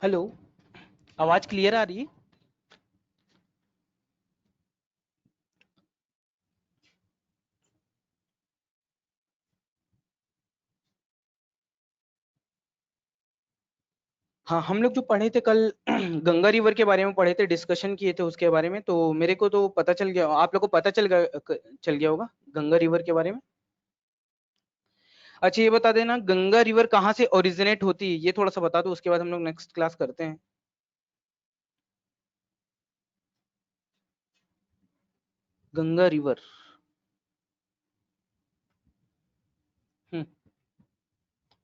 Hello. आवाज clear आ रही है? हाँ, हम लोग जो पढ़े थे कल गंगा रिवर के बारे में पढ़े थे, डिस्कशन किए थे उसके बारे में। तो मेरे को तो पता चल गया, आप लोग को पता चल गया होगा गंगा रिवर के बारे में। अच्छा, ये बता देना गंगा रिवर कहाँ से ओरिजिनेट होती है, ये थोड़ा सा बता दो, उसके बाद हम लोग नेक्स्ट क्लास करते हैं। गंगा रिवर। हम्म।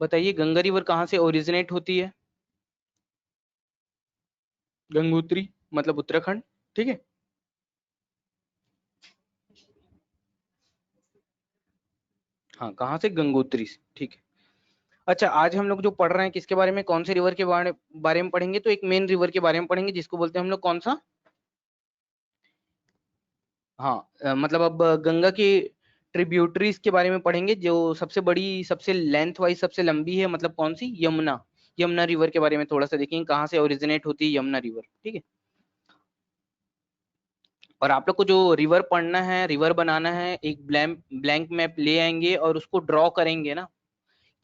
बताइए गंगा रिवर कहाँ से ओरिजिनेट होती है। गंगोत्री मतलब उत्तराखंड। ठीक है। हाँ, कहाँ से? गंगोत्री से। ठीक है। अच्छा, आज हम लोग जो पढ़ रहे हैं किसके बारे में, कौन से रिवर के बारे में पढ़ेंगे? तो एक मेन रिवर के बारे में पढ़ेंगे जिसको बोलते हैं हम लोग कौन सा। हाँ, मतलब अब गंगा की ट्रिब्यूटरीज के बारे में पढ़ेंगे। जो सबसे बड़ी, सबसे लेंथ वाइज सबसे लंबी है, मतलब कौन सी? यमुना। यमुना रिवर के बारे में थोड़ा सा देखेंगे, कहाँ से ओरिजिनेट होती है यमुना रिवर। ठीक है। और आप लोग को जो रिवर पढ़ना है, रिवर बनाना है, एक ब्लैंक ब्लैंक मैप ले आएंगे और उसको ड्रॉ करेंगे ना।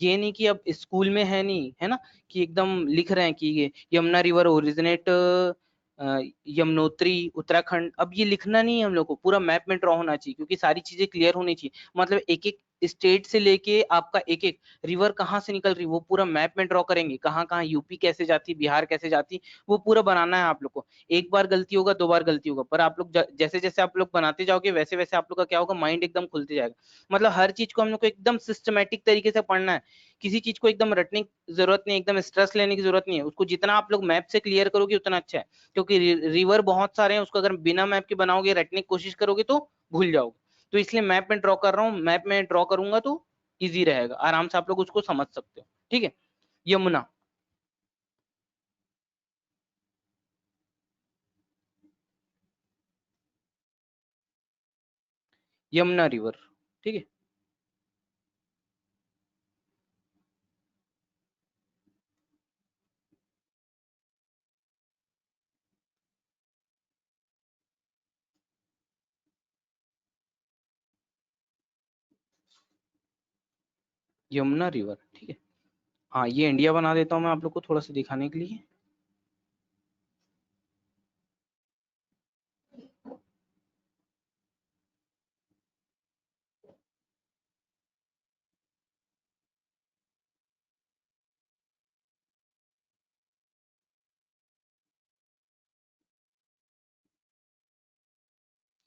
ये नहीं कि अब स्कूल में है, नहीं है ना, कि एकदम लिख रहे हैं कि ये यमुना रिवर ओरिजिनेट यमुनोत्री उत्तराखंड। अब ये लिखना नहीं है, हम लोग को पूरा मैप में ड्रॉ होना चाहिए, क्योंकि सारी चीजें क्लियर होनी चाहिए। मतलब एक एक स्टेट से लेके आपका एक एक रिवर कहाँ से निकल रही, वो पूरा मैप में ड्रॉ करेंगे। कहाँ कहाँ यूपी कैसे जाती, बिहार कैसे जाती, वो पूरा बनाना है आप लोग को। एक बार गलती होगा, दो बार गलती होगा, पर आप लोग जैसे जैसे आप लोग बनाते जाओगे, वैसे वैसे आप लोग का क्या होगा, माइंड एकदम खुलते जाएगा। मतलब हर चीज को हम लोग को एकदम सिस्टमेटिक तरीके से पढ़ना है। किसी चीज को एकदम रटने की जरूरत नहीं, एकदम स्ट्रेस लेने की जरूरत नहीं है। उसको जितना आप लोग मैप से क्लियर करोगे उतना अच्छा है। क्योंकि रिवर बहुत सारे हैं, उसको अगर बिना मैप के बनाओगे, रटने की कोशिश करोगे तो भूल जाओगे। तो इसलिए मैप में ड्रॉ कर रहा हूँ, मैप में ड्रॉ करूंगा तो इजी रहेगा, आराम से आप लोग उसको समझ सकते हो। ठीक है। यमुना। यमुना रिवर। ठीक है। यमुना रिवर। ठीक है। हाँ, ये इंडिया बना देता हूँ मैं आप लोग को थोड़ा सा दिखाने के लिए।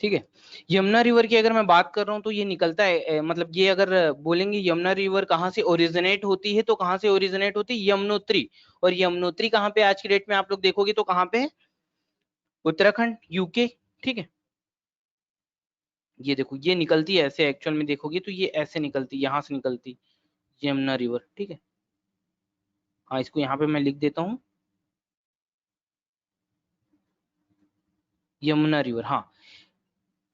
ठीक है। यमुना रिवर की अगर मैं बात कर रहा हूँ तो ये निकलता है, मतलब ये अगर बोलेंगे यमुना रिवर कहाँ से ओरिजिनेट होती है, तो कहाँ से ओरिजिनेट होती है? यमुनोत्री। और यमुनोत्री कहाँ पे आज की डेट में आप लोग देखोगे तो कहाँ पे है? उत्तराखंड, यूके। ठीक है। ये देखो, ये निकलती है ऐसे, एक्चुअल में देखोगे तो ये ऐसे निकलती, यहाँ से निकलती यमुना रिवर। ठीक है। हाँ, इसको यहाँ पे मैं लिख देता हूँ, यमुना रिवर। हाँ,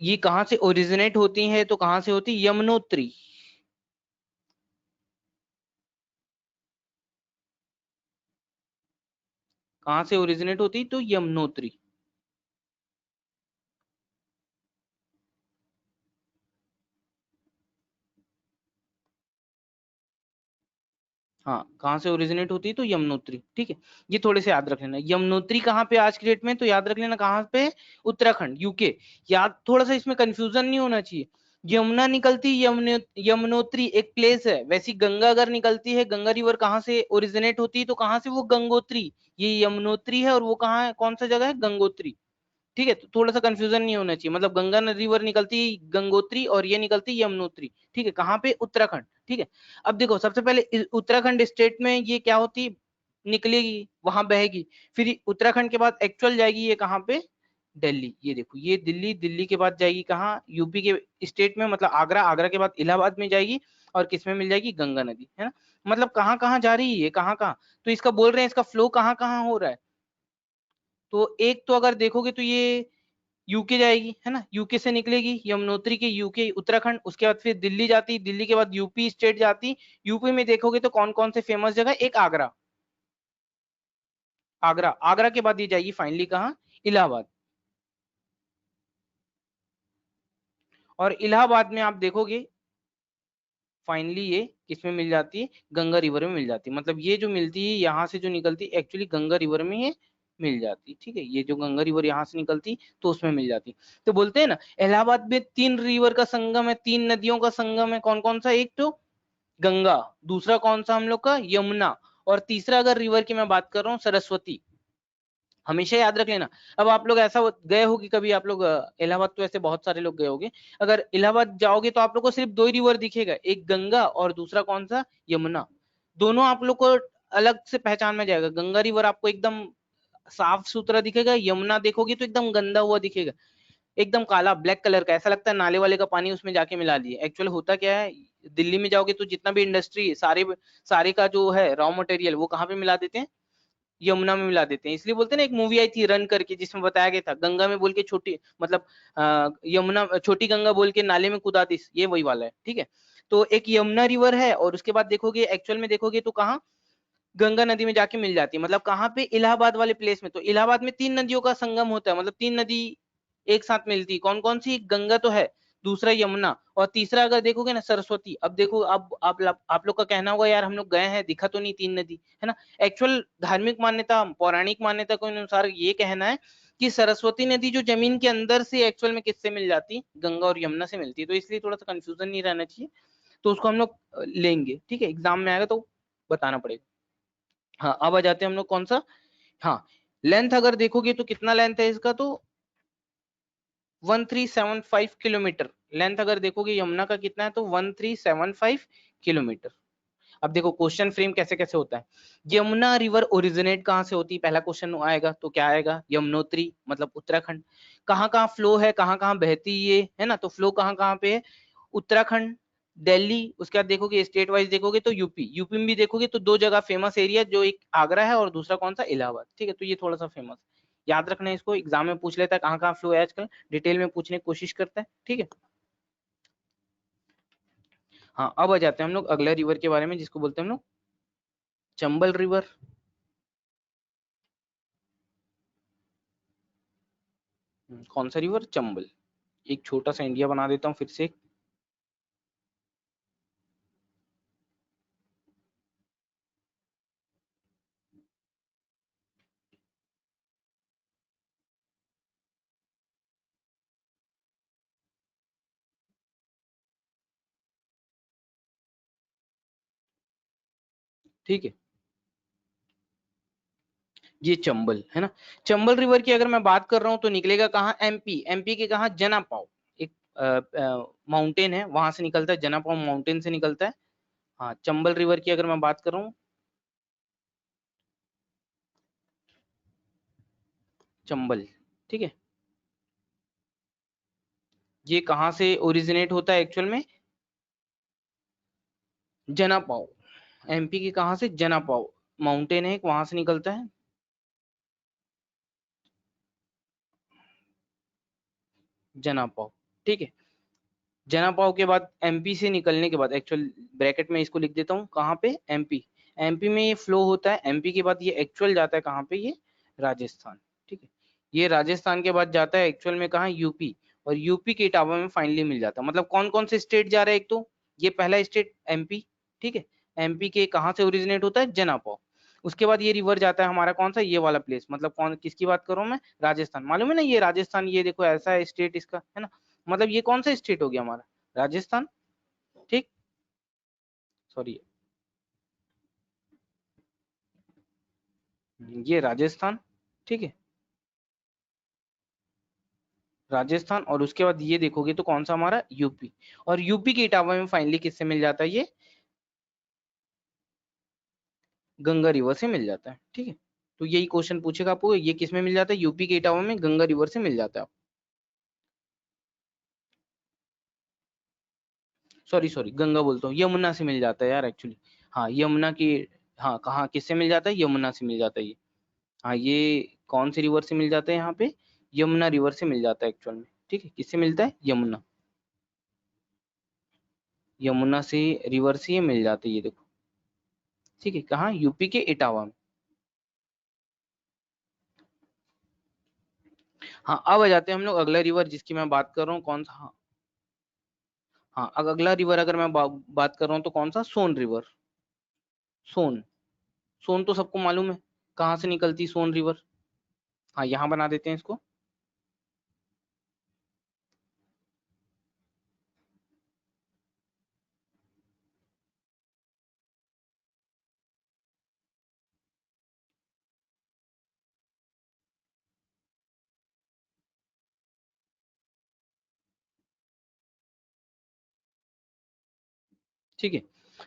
ये कहाँ से ओरिजिनेट होती है, तो कहाँ से होती? यमुनोत्री। कहाँ से ओरिजिनेट होती? तो यमुनोत्री। हाँ, कहाँ से ओरिजिनेट होती है? तो यमुनोत्री। ठीक है। ये थोड़े से याद रख लेना, यमुनोत्री कहाँ पे आज की डेट में, तो याद रख लेना कहाँ पे? उत्तराखंड, यूके। याद, थोड़ा सा इसमें कंफ्यूजन नहीं होना चाहिए। यमुना निकलती, यमुनोत्री एक प्लेस है। वैसी गंगा अगर निकलती है, गंगा रिवर कहाँ से ओरिजिनेट होती है, तो कहाँ से? वो गंगोत्री। ये यमुनोत्री है और वो कहाँ है, कौन सा जगह है? गंगोत्री। ठीक है। तो थोड़ा सा कंफ्यूजन नहीं होना चाहिए, मतलब गंगा रिवर निकलती है गंगोत्री और ये निकलती है यमुनोत्री। ठीक है। कहाँ पे? उत्तराखंड। ठीक है। अब देखो, सबसे पहले उत्तराखंड स्टेट में ये क्या होती, निकलेगी, वहां बहेगी। फिर उत्तराखंड के बाद एक्चुअल जाएगी ये कहाँ पे? दिल्ली। ये देखो, ये दिल्ली, दिल्ली के बाद जाएगी कहाँ? यूपी के स्टेट में, मतलब आगरा, आगरा के बाद इलाहाबाद में जाएगी। और किस में मिल जाएगी? गंगा नदी, है ना। मतलब कहाँ कहाँ जा रही है ये, कहाँ कहाँ। तो इसका बोल रहे हैं, इसका फ्लो कहाँ कहाँ हो रहा है। तो एक तो अगर देखोगे तो ये यूके जाएगी, है ना, यूके से निकलेगी यमुनोत्री के, यूके उत्तराखंड, उसके बाद फिर दिल्ली जाती, दिल्ली के बाद यूपी स्टेट जाती। यूपी में देखोगे तो कौन कौन से फेमस जगह, एक आगरा। आगरा, आगरा के बाद ये जाएगी फाइनली कहाँ, इलाहाबाद। और इलाहाबाद में आप देखोगे फाइनली ये किसमें मिल जाती है, गंगा रिवर में मिल जाती है। मतलब ये जो मिलती है यहाँ से जो निकलती है एक्चुअली गंगा रिवर में ये मिल जाती, ठीक है। ये जो गंगा रिवर यहाँ से निकलती तो उसमें मिल जाती। तो बोलते हैं ना इलाहाबाद में 3 रिवर का संगम है, 3 नदियों का संगम है। कौन कौन सा, एक तो गंगा, दूसरा कौन सा हम लोग का, यमुना, और तीसरा अगर रिवर की मैं बात कर रहा हूँ सरस्वती। हमेशा याद रख लेना। अब आप लोग ऐसा गए हो कि कभी आप लोग इलाहाबाद, तो ऐसे बहुत सारे लोग गए होंगे, अगर इलाहाबाद जाओगे तो आप लोग को सिर्फ 2 ही रिवर दिखेगा, एक गंगा और दूसरा कौन सा, यमुना। दोनों आप लोग को अलग से पहचान में जाएगा। गंगा रिवर आपको एकदम साफ सुथरा दिखेगा, यमुना देखोगे तो एकदम गंदा हुआ दिखेगा, एकदम काला ब्लैक कलर का, ऐसा लगता है नाले वाले का पानी उसमें जाके मिला दिए। एक्चुअल होता क्या है, दिल्ली में जाओगे तो जितना भी इंडस्ट्री सारे सारे का जो है रॉ मटेरियल वो कहाँ पे मिला देते हैं, यमुना में मिला देते हैं। इसलिए बोलते हैं ना, एक मूवी आई थी रन करके जिसमें बताया गया था गंगा में बोल के छोटी, मतलब यमुना, छोटी गंगा बोल के नाले में कूदा दी, ये वही वाला है, ठीक है। तो एक यमुना रिवर है, और उसके बाद देखोगे एक्चुअल में देखोगे तो कहाँ, गंगा नदी में जाके मिल जाती है। मतलब कहाँ पे, इलाहाबाद वाले प्लेस में। तो इलाहाबाद में 3 नदियों का संगम होता है, मतलब 3 नदी एक साथ मिलती है। कौन कौन सी, गंगा तो है, दूसरा यमुना, और तीसरा अगर देखोगे ना सरस्वती। अब देखो, अब आप लोग का कहना होगा यार हम लोग गए हैं दिखा तो नहीं 3 नदी, है ना। एक्चुअल धार्मिक मान्यता, पौराणिक मान्यता के अनुसार ये कहना है कि सरस्वती नदी जो जमीन के अंदर से एक्चुअल में किससे मिल जाती है, गंगा और यमुना से मिलती है। तो इसलिए थोड़ा सा कंफ्यूजन नहीं रहना चाहिए, तो उसको हम लोग लेंगे, ठीक है, एग्जाम में आएगा तो बताना पड़ेगा। हाँ, अब आ जाते हैं हम लोग कौन सा, हाँ, लेंथ अगर देखोगे तो कितना लेंथ है इसका, तो 1375 किलोमीटर लेंथ। अगर देखोगे यमुना का कितना है, तो 1375 किलोमीटर। अब देखो क्वेश्चन फ्रेम कैसे कैसे होता है। यमुना रिवर ओरिजिनेट कहाँ से होती है, पहला क्वेश्चन आएगा तो क्या आएगा, यमुनोत्री, मतलब उत्तराखंड। कहाँ कहाँ फ्लो है, कहाँ कहाँ बहती ये, है ना। तो फ्लो कहाँ कहाँ पे है, उत्तराखंड, दिल्ली। उसके बाद देखोगे स्टेट वाइज देखोगे तो यूपी, यूपी में भी देखोगे तो 2 जगह फेमस एरिया, जो एक आगरा है और दूसरा कौन सा, इलाहाबाद, ठीक है। तो ये थोड़ा सा फेमस याद रखना है, इसको एग्जाम में पूछ लेता है कहाँ कहाँ फ्लो है आजकल, डिटेल में पूछने की कोशिश करता है, ठीक है। हाँ, अब आ जाते हैं हम लोग अगला रिवर के बारे में, जिसको बोलते हैं हम लोग चंबल रिवर। कौन सा रिवर, चंबल। एक छोटा सा इंडिया बना देता हूँ फिर से। ठीक है, ये चंबल है ना। चंबल रिवर की अगर मैं बात कर रहा हूँ तो निकलेगा कहाँ, एमपी, एमपी के कहाँ, जनापाव। एक माउंटेन है, वहां से निकलता है, जनापाव माउंटेन से निकलता है। हाँ, चंबल रिवर की अगर मैं बात कर रहा हूँ, चंबल, ठीक है। ये कहाँ से ओरिजिनेट होता है एक्चुअल में, जनापाव। एमपी के कहाँ से, जनापाव माउंटेन है, वहां से निकलता है, जनापाव, ठीक है। जनापाव के बाद एमपी से निकलने के बाद, एक्चुअल ब्रैकेट में इसको लिख देता हूँ कहाँ पे, एमपी। एमपी में ये फ्लो होता है, एमपी के बाद ये एक्चुअल जाता है कहाँ पे, ये राजस्थान, ठीक है। ये राजस्थान के बाद जाता है एक्चुअल में कहाँ, यूपी। और यूपी के इटावा में फाइनली मिल जाता है। मतलब कौन कौन से स्टेट जा रहे हैं, एक तो ये पहला स्टेट एमपी, ठीक है। एमपी के कहाँ से ओरिजिनेट होता है, जनापाव। उसके बाद ये रिवर जाता है हमारा कौन सा, ये वाला प्लेस, मतलब कौन किसकी बात कर रहा हूँ मैं, राजस्थान। मालूम है ना, ये राजस्थान, ये देखो ऐसा है स्टेट इसका, है ना। मतलब ये कौन सा स्टेट हो गया हमारा, राजस्थान, ठीक, सॉरी, ये राजस्थान, ठीक है, राजस्थान। और उसके बाद ये देखोगे तो कौन सा हमारा, यूपी। और यूपी के इटावा में फाइनली किससे मिल जाता है, ये गंगा रिवर से मिल जाता है, ठीक है। तो यही क्वेश्चन पूछेगा आपको, ये किस में मिल जाता है, यूपी के इटावा में गंगा रिवर से मिल जाता है। सॉरी सॉरी, गंगा बोलता हूँ, यमुना से मिल जाता है यार एक्चुअली। हाँ, यमुना की, हाँ, कहाँ किससे मिल जाता है, यमुना से मिल जाता है ये। हाँ, ये कौन सी रिवर से मिल जाता है यहाँ पे, यमुना रिवर से मिल जाता है एक्चुअल में, ठीक है। किससे मिलता है, यमुना, यमुना से रिवर से ये मिल जाते हैं, ये देखो, ठीक है। कहाँ, यूपी के इटावा में। हाँ अब आ जाते हैं हम लोग अगला रिवर जिसकी मैं बात कर रहा हूँ, कौन सा? हाँ, हाँ अगला रिवर अगर मैं बात कर रहा हूँ तो कौन सा? सोन रिवर। सोन, सोन तो सबको मालूम है कहाँ से निकलती सोन रिवर। हाँ यहाँ बना देते हैं इसको। ठीक है,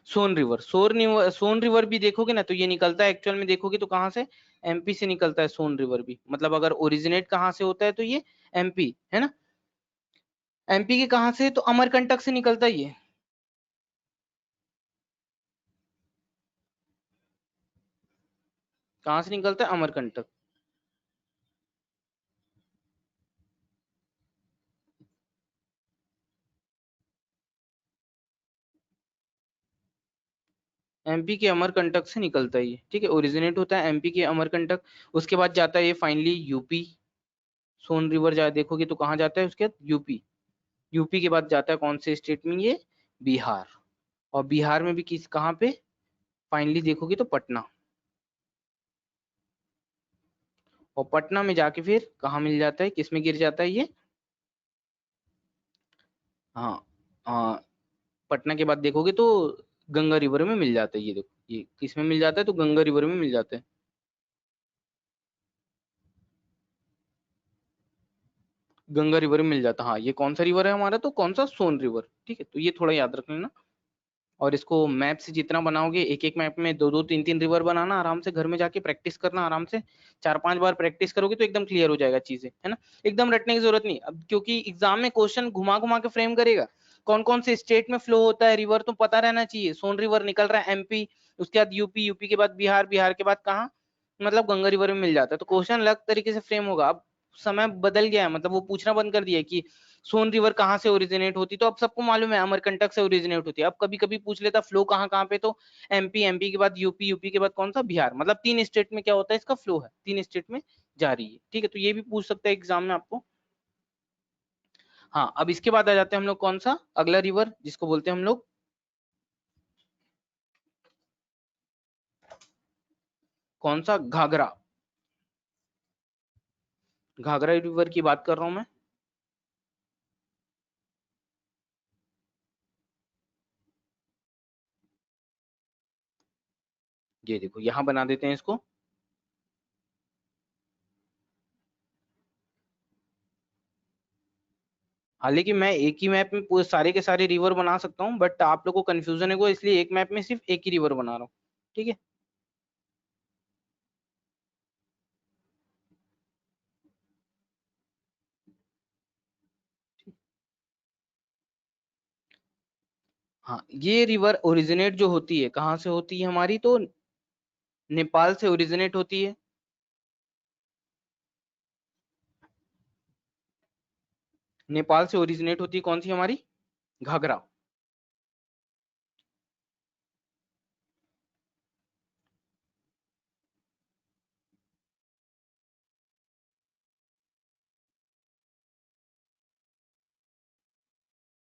सोन रिवर, सोन रिवर भी देखोगे ना तो ये निकलता है एक्चुअल में, देखोगे तो कहाँ से? एमपी से निकलता है सोन रिवर भी। मतलब अगर ओरिजिनेट कहाँ से होता है तो ये एमपी है ना। एमपी के कहाँ से? तो अमरकंटक से निकलता है ये। कहाँ से निकलता है? अमरकंटक। एमपी के अमरकंटक से निकलता है ये, ठीक है, ओरिजिनेट होता है एमपी के अमरकंटक। उसके बाद जाता है ये फाइनली यूपी। सोन रिवर जा देखोगे तो कहाँ जाता है उसके बाद? यूपी। यूपी के बाद जाता है कौन से स्टेट में ये? बिहार। और बिहार में भी किस कहाँ पे? फाइनली देखोगे तो पटना। और पटना में जाके फिर कहाँ मिल जाता है, किस में गिर जाता है ये? हाँ, हाँ पटना के बाद देखोगे तो गंगा रिवर में मिल जाता है ये। देखो ये किस में मिल जाता है? तो गंगा रिवर में मिल जाता है। गंगा रिवर में मिल जाता है। हाँ ये कौन सा रिवर है हमारा? तो कौन सा? सोन रिवर। ठीक है, तो ये थोड़ा याद रख लेना। और इसको मैप से जितना बनाओगे, एक एक मैप में दो दो तीन तीन रिवर बनाना, आराम से घर में जाके प्रैक्टिस करना आराम से। 4-5 बार प्रैक्टिस करोगे तो एकदम क्लियर हो जाएगा चीजें, है ना। एकदम रटने की जरूरत नहीं अब, क्योंकि एग्जाम में क्वेश्चन घुमा घुमा के फ्रेम करेगा। कौन कौन से स्टेट में फ्लो होता है रिवर तो पता रहना चाहिए। सोन रिवर निकल रहा है एमपी, उसके बाद यूपी, यूपी के बाद बिहार, बिहार के बाद कहाँ? मतलब गंगा रिवर में मिल जाता है। तो क्वेश्चन अलग तरीके से फ्रेम होगा। अब समय बदल गया है, मतलब वो पूछना बंद कर दिया है कि सोन रिवर कहाँ से ओरिजिनेट होती, तो अब सबको मालूम है अमरकंटक से ओरिजिनेट होती है। अब कभी कभी पूछ लेता फ्लो कहाँ कहाँ पे, तो एमपी, एमपी के बाद यूपी, यूपी के बाद कौन सा? बिहार। मतलब 3 स्टेट में क्या होता है इसका फ्लो है, 3 स्टेट में जा रही है। ठीक है, तो ये भी पूछ सकता है एग्जाम में आपको। हाँ अब इसके बाद आ जाते हैं हम लोग कौन सा अगला रिवर जिसको बोलते हैं हम लोग, कौन सा? घाघरा। घाघरा रिवर की बात कर रहा हूं मैं। ये देखो यहाँ बना देते हैं इसको। हालांकि मैं एक ही मैप में पूरे सारे के सारे रिवर बना सकता हूँ, बट आप लोग को कंफ्यूजन है को, इसलिए एक मैप में सिर्फ एक ही रिवर बना रहा हूँ। ठीक है। हाँ ये रिवर ओरिजिनेट जो होती है कहाँ से होती है हमारी? तो नेपाल से ओरिजिनेट होती है। नेपाल से ओरिजिनेट होती है कौन सी हमारी? घाघरा।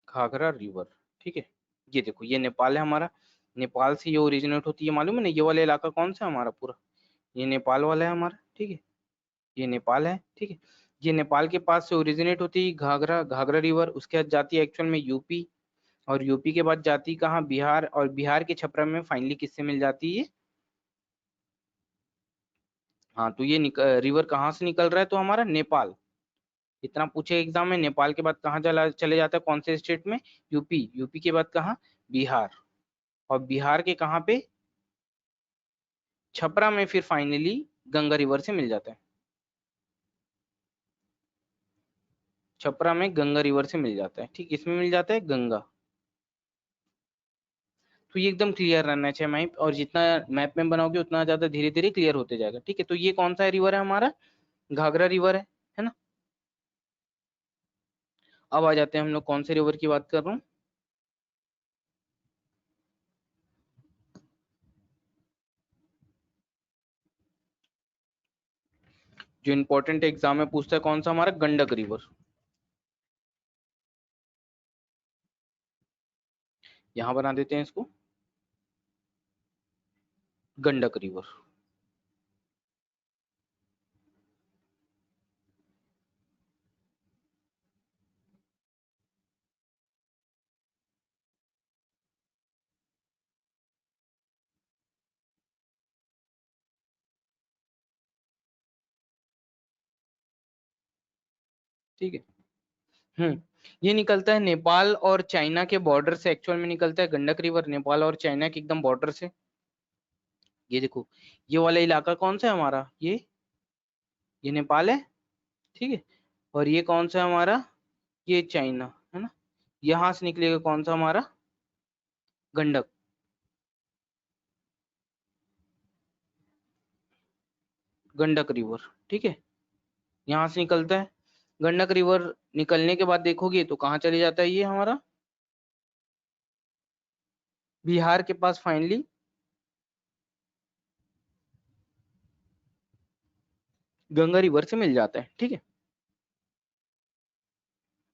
घाघरा रिवर। ठीक है, ये देखो ये नेपाल है हमारा। नेपाल से ये ओरिजिनेट होती है, मालूम है ना। ये वाला इलाका कौन सा है हमारा पूरा? ये नेपाल वाला है हमारा। ठीक है, ये नेपाल है। ठीक है, ये नेपाल के पास से ओरिजिनेट होती है घाघरा, घाघरा रिवर। उसके बाद जाती है एक्चुअल में यूपी। और यूपी के बाद जाती है कहाँ? बिहार। और बिहार के छपरा में फाइनली किससे मिल जाती है? हाँ तो ये रिवर कहाँ से निकल रहा है? तो हमारा नेपाल। इतना पूछे एग्जाम में, नेपाल के बाद कहाँ चला चले जाता है कौन से स्टेट में? यूपी। यूपी के बाद कहाँ? बिहार। और बिहार के कहाँ पे? छपरा में फिर फाइनली गंगा रिवर से मिल जाता है। छपरा में गंगा रिवर से मिल जाता है। ठीक, इसमें मिल जाता है गंगा। तो ये एकदम क्लियर रहना चाहिए मैप, और जितना मैप में बनाओगे उतना ज्यादा धीरे धीरे क्लियर होते जाएगा। ठीक है, तो ये कौन सा रिवर है हमारा? घाघरा रिवर है ना। अब आ जाते हैं हम लोग कौन से रिवर की बात कर रहा हूँ। जो इंपॉर्टेंट एग्जाम में पूछता है कौन सा हमारा, गंडक रिवर। यहां बना देते हैं इसको गंडक रिवर। ठीक है। ये निकलता है नेपाल और चाइना के बॉर्डर से, एक्चुअल में निकलता है गंडक रिवर नेपाल और चाइना के एकदम बॉर्डर से। ये देखो, ये वाला इलाका कौन सा है हमारा, ये नेपाल है, ठीक है। और ये कौन सा है हमारा, ये चाइना है ना। यहां से निकलेगा कौन सा हमारा, गंडक, गंडक रिवर, ठीक है। यहां से निकलता है गंडक रिवर। निकलने के बाद देखोगे तो कहाँ चले जाता है ये हमारा, बिहार के पास फाइनली गंगा रिवर से मिल जाता है, ठीक है।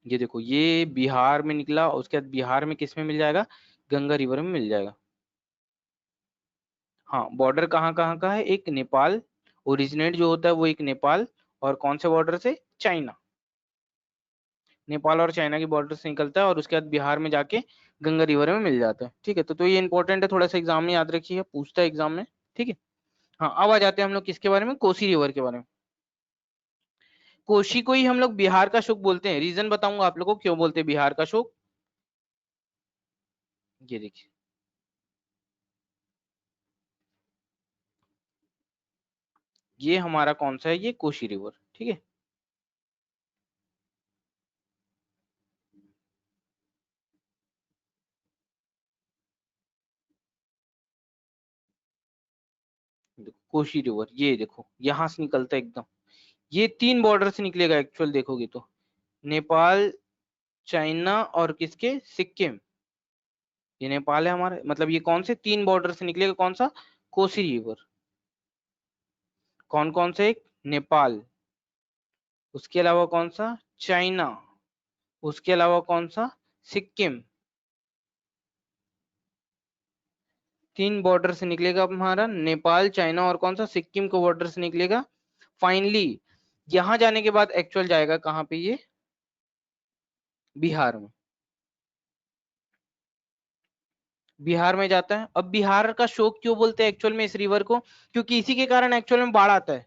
ये देखो, ये बिहार में निकला, उसके बाद बिहार में किस में मिल जाएगा, गंगा रिवर में मिल जाएगा। हाँ, बॉर्डर कहाँ कहाँ का है, एक नेपाल, ओरिजिनेट जो होता है वो एक नेपाल, और कौन से बॉर्डर से, चाइना। नेपाल और चाइना की बॉर्डर से निकलता है और उसके बाद बिहार में जाके गंगा रिवर में मिल जाता है, ठीक है। तो ये इंपॉर्टेंट है, थोड़ा सा एग्जाम में याद रखिए, पूछता है एग्जाम में, ठीक है। हाँ, अब आ जाते हैं हम लोग किसके बारे में, कोसी रिवर के बारे में। कोशी को ही हम लोग बिहार का शोक बोलते हैं, रीजन बताऊंगा आप लोगों को क्यों बोलते हैं बिहार का शोक। ये देखिए, ये हमारा कौन सा है, ये कोशी रिवर, ठीक है। देखो कोशी रिवर, ये देखो यहां से निकलता है एकदम, ये तीन बॉर्डर से निकलेगा एक्चुअल देखोगे तो, नेपाल, चाइना और किसके, सिक्किम। ये नेपाल है हमारा, मतलब ये कौन से तीन बॉर्डर से निकलेगा, कौन सा, कोसी रिवर। कौन कौन से, एक नेपाल, उसके अलावा कौन सा, चाइना, उसके अलावा कौन सा, सिक्किम। तीन बॉर्डर से निकलेगा हमारा, नेपाल, चाइना और कौन सा, सिक्किम को बॉर्डर से निकलेगा। फाइनली यहां जाने के बाद एक्चुअल जाएगा कहाँ पे, ये बिहार में। बिहार में जाता है। अब बिहार का शोक क्यों बोलते हैं एक्चुअल में इस रिवर को, क्योंकि इसी के कारण एक्चुअल में बाढ़ आता है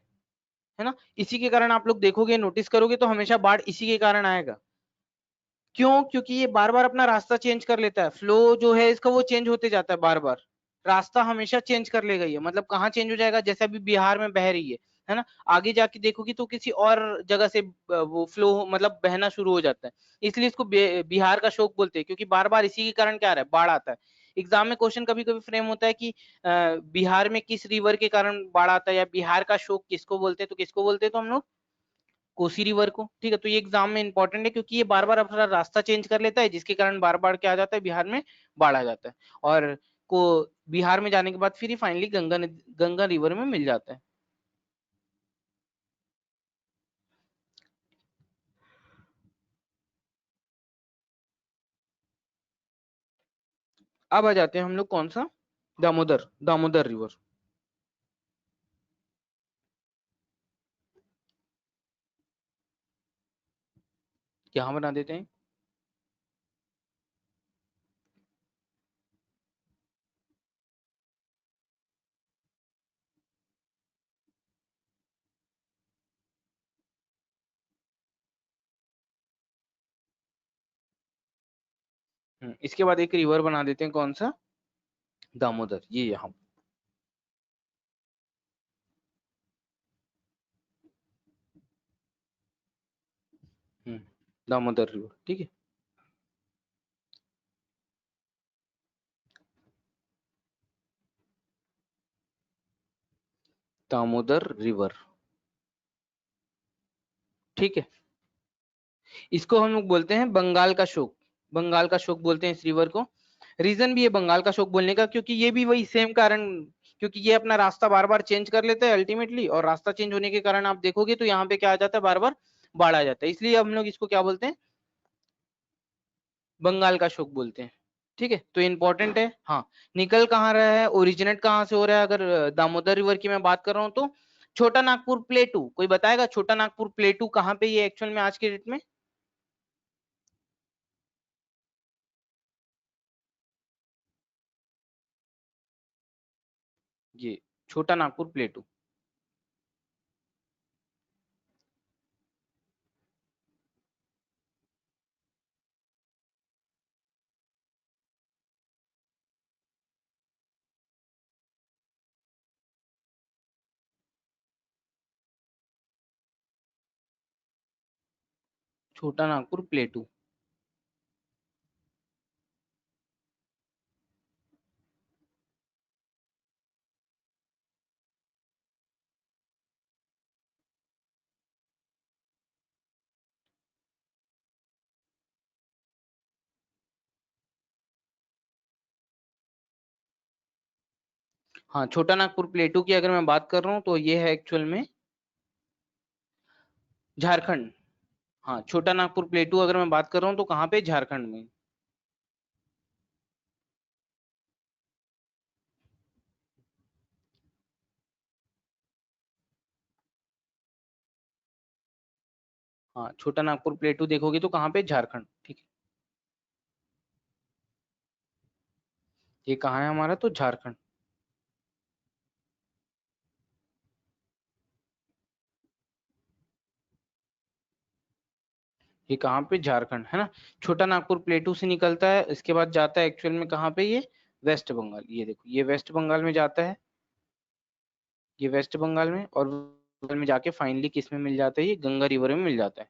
ना। इसी के कारण आप लोग देखोगे, नोटिस करोगे तो हमेशा बाढ़ इसी के कारण आएगा। क्यों, क्योंकि ये बार बार अपना रास्ता चेंज कर लेता है, फ्लो जो है इसका वो चेंज होते जाता है बार बार, रास्ता हमेशा चेंज कर लेगा ये, मतलब कहाँ चेंज हो जाएगा, जैसे अभी बिहार में बह रही है ना, आगे जाके देखोगी तो किसी और जगह से वो फ्लो मतलब बहना शुरू हो जाता है। इसलिए इसको बिहार का शोक बोलते हैं, क्योंकि बार बार इसी के कारण क्या आ रहा है, बाढ़ आता है। एग्जाम में क्वेश्चन कभी कभी फ्रेम होता है कि बिहार में किस रिवर के कारण बाढ़ आता है, या बिहार का शोक किसको बोलते हैं, तो किसको बोलते हैं तो हम लोग कोसी रिवर को, ठीक है। तो ये एग्जाम में इंपॉर्टेंट है, क्योंकि ये बार बार अपना रास्ता चेंज कर लेता है, जिसके कारण बार बार क्या आ जाता है, बिहार में बाढ़ आ जाता है। और को बिहार में जाने के बाद फिर फाइनली गंगा रिवर में मिल जाता है। अब आ जाते हैं हम लोग कौन सा, दामोदर, दामोदर रिवर। यहाँ बना देते हैं। इसके बाद एक रिवर बना देते हैं कौन सा, दामोदर, ये यहाँ। हम्म, दामोदर रिवर, ठीक है। दामोदर रिवर, ठीक है। इसको हम लोग बोलते हैं बंगाल का शोक, बंगाल का शोक बोलते हैं इस रिवर को। रीजन भी है बंगाल का शोक बोलने का, क्योंकि ये भी वही सेम कारण, क्योंकि ये अपना रास्ता बार बार चेंज कर लेते हैं अल्टीमेटली, और रास्ता चेंज होने के कारण आप देखोगे तो यहाँ पे क्या आ जाता है, बार बार बाढ़ आ जाता है, इसलिए हम लोग इसको क्या बोलते हैं, बंगाल का शोक बोलते हैं। ठीक है, तो इंपॉर्टेंट है। हाँ, निकल कहाँ रहा है, ओरिजिनेट कहाँ से हो रहा है, अगर दामोदर रिवर की मैं बात कर रहा हूँ तो छोटा नागपुर प्लेटू, कोई बताएगा छोटा नागपुर प्लेटू कहाँ पे ये एक्चुअल में आज के डेट में? ये छोटा नागपुर प्लेटू, छोटा नागपुर प्लेटू। हाँ, छोटा नागपुर प्लेटू की अगर मैं बात कर रहा हूँ तो ये है एक्चुअल में झारखंड। हाँ, छोटा नागपुर प्लेटू अगर मैं बात कर रहा हूँ तो कहाँ पे, झारखंड में। हाँ, छोटा नागपुर प्लेटू देखोगे तो कहाँ पे, झारखंड। ठीक है, ये कहाँ है हमारा, तो झारखंड। ये कहाँ पे, झारखंड है ना। छोटा नागपुर प्लेटू से निकलता है, इसके बाद जाता है एक्चुअल में कहाँ पे, ये वेस्ट बंगाल। ये देखो, ये वेस्ट बंगाल में जाता है, ये वेस्ट बंगाल में, और बंगाल में जाके फाइनली किस में मिल जाता है, ये गंगा रिवर में मिल जाता है।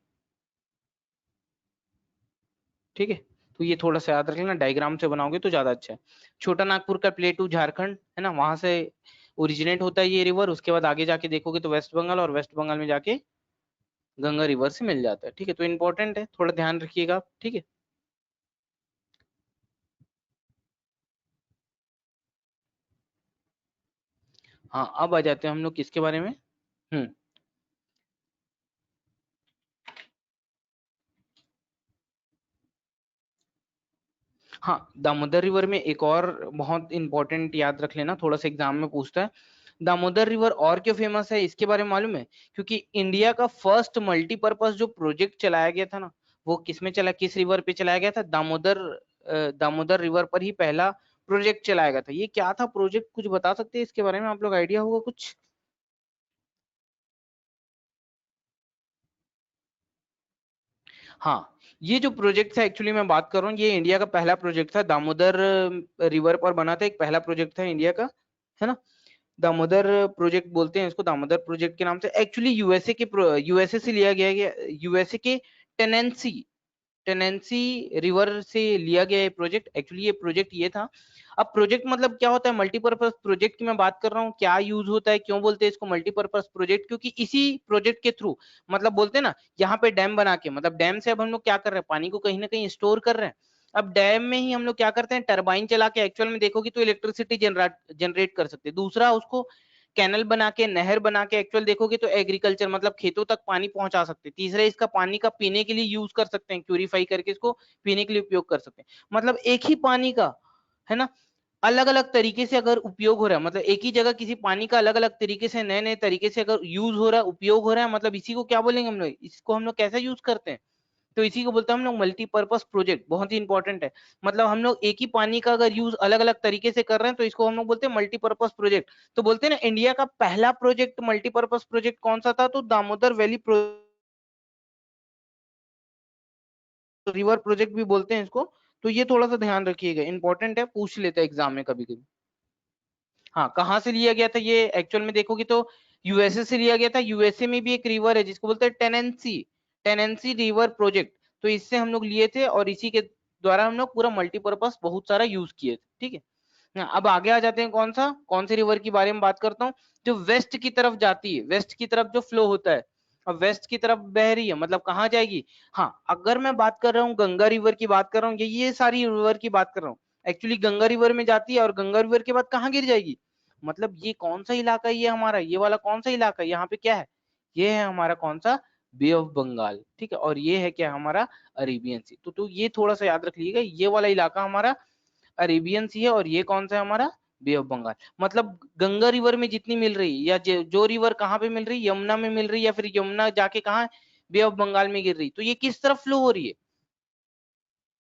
ठीक है, तो ये थोड़ा सा याद रख लेना, डायग्राम से बनाओगे तो ज्यादा अच्छा है। छोटा नागपुर का प्लेटू झारखंड है ना, वहां से ओरिजिनेट होता है ये रिवर, उसके बाद आगे जाके देखोगे तो वेस्ट बंगाल, और वेस्ट बंगाल में जाके गंगा रिवर से मिल जाता है। ठीक है, तो इंपॉर्टेंट है, थोड़ा ध्यान रखिएगा आप। ठीक है। हाँ, अब आ जाते हैं हम लोग किसके बारे में। हम्म। हाँ, दामोदर रिवर में एक और बहुत इंपॉर्टेंट याद रख लेना, थोड़ा सा एग्जाम में पूछता है। दामोदर रिवर और क्यों फेमस है इसके बारे में मालूम है? क्योंकि इंडिया का फर्स्ट मल्टीपर्पज जो प्रोजेक्ट चलाया गया था ना, वो किस में चला, किस रिवर पे चलाया गया था, दामोदर, दामोदर रिवर पर ही पहला प्रोजेक्ट चलाया गया था। ये क्या था प्रोजेक्ट, कुछ बता सकते हैं इसके बारे में, आप लोग आइडिया होगा कुछ? हाँ, ये जो प्रोजेक्ट था एक्चुअली मैं बात कर रहा हूँ, ये इंडिया का पहला प्रोजेक्ट था, दामोदर रिवर पर बना था, एक पहला प्रोजेक्ट था इंडिया का, है ना। दामोदर प्रोजेक्ट बोलते हैं इसको, दामोदर प्रोजेक्ट के नाम से। एक्चुअली यूएसए के, यूएसए से लिया गया, यूएसए के टेनेंसी, टेनेंसी रिवर से लिया गया ये प्रोजेक्ट। एक्चुअली ये प्रोजेक्ट ये था। अब प्रोजेक्ट मतलब क्या होता है, मल्टीपर्पज प्रोजेक्ट की मैं बात कर रहा हूँ, क्या यूज होता है, क्यों बोलते हैं इसको मल्टीपर्पज प्रोजेक्ट, क्योंकि इसी प्रोजेक्ट के थ्रू, मतलब बोलते हैं ना, यहाँ पे डैम बना के, मतलब डैम से अब हम लोग क्या कर रहे हैं, पानी को कहीं ना कहीं स्टोर कर रहे हैं। अब डैम में ही हम लोग क्या करते हैं, टरबाइन चला के एक्चुअल में देखोगे तो इलेक्ट्रिसिटी जनरेट जनरेट कर सकते हैं। दूसरा, उसको कैनल बना के, नहर बना के एक्चुअल देखोगे तो एग्रीकल्चर मतलब खेतों तक पानी पहुंचा सकते हैं। तीसरा, इसका पानी का पीने के लिए यूज कर सकते हैं, प्यूरिफाई करके इसको पीने के लिए उपयोग कर सकते हैं। मतलब एक ही पानी का, है ना, अलग अलग तरीके से अगर उपयोग हो रहा है, मतलब एक ही जगह किसी पानी का अलग अलग तरीके से, नए नए तरीके से अगर यूज हो रहा है, उपयोग हो रहा है, मतलब इसी को क्या बोलेंगे हम लोग, इसको हम लोग कैसे यूज करते हैं, तो इसी को बोलते हैं हम लोग मल्टीपर्पज प्रोजेक्ट। बहुत ही इंपॉर्टेंट है, मतलब हम लोग एक ही पानी का अगर यूज अलग अलग तरीके से कर रहे हैं तो इसको हम लोग बोलते हैं मल्टीपर्पज प्रोजेक्ट। तो बोलते हैं ना, इंडिया का पहला प्रोजेक्ट मल्टीपर्पज प्रोजेक्ट कौन सा था, तो दामोदर वैली रिवर प्रोजेक्ट भी बोलते हैं इसको। तो ये थोड़ा सा ध्यान रखिएगा, इंपॉर्टेंट है, पूछ लेते हैं एग्जाम में कभी कभी। हाँ, कहाँ से लिया गया था ये, एक्चुअल में देखोगे तो यूएसए से लिया गया था। यूएसए में भी एक रिवर है जिसको बोलते हैं टेनेंसी, टेनेंसी रिवर प्रोजेक्ट। तो इससे हम लोग लिए थे, और इसी के द्वारा हम लोग पूरा मल्टीपर्पज बहुत सारा यूज किए थे। ठीक है। हाँ, अब आगे आ जाते हैं, कौन सा, कौन सी रिवर के बारे में बात करता हूँ, जो वेस्ट की तरफ जाती है, वेस्ट की तरफ जो फ्लो होता है, अब वेस्ट की तरफ बह रही है, मतलब कहाँ जाएगी। हाँ, अगर मैं बात कर रहा हूँ गंगा रिवर की बात कर रहा हूँ, ये सारी रिवर की बात कर रहा हूँ, एक्चुअली गंगा रिवर में जाती है, और गंगा रिवर के बाद कहाँ गिर जाएगी, मतलब ये कौन सा इलाका है, ये हमारा ये वाला कौन सा इलाका है, यहाँ पे क्या है, ये है हमारा कौन सा, बे ऑफ बंगाल, ठीक है, और ये है क्या हमारा अरेबियन सी। तो ये थोड़ा सा याद रख लीजिएगा, ये वाला इलाका हमारा अरेबियन सी है और ये कौन सा है हमारा बे ऑफ बंगाल। मतलब गंगा रिवर में जितनी मिल रही है या जो रिवर कहाँ पे मिल रही है, यमुना में मिल रही है, या फिर यमुना जाके कहाँ बे ऑफ बंगाल में गिर रही, तो ये किस तरफ फ्लो हो रही है,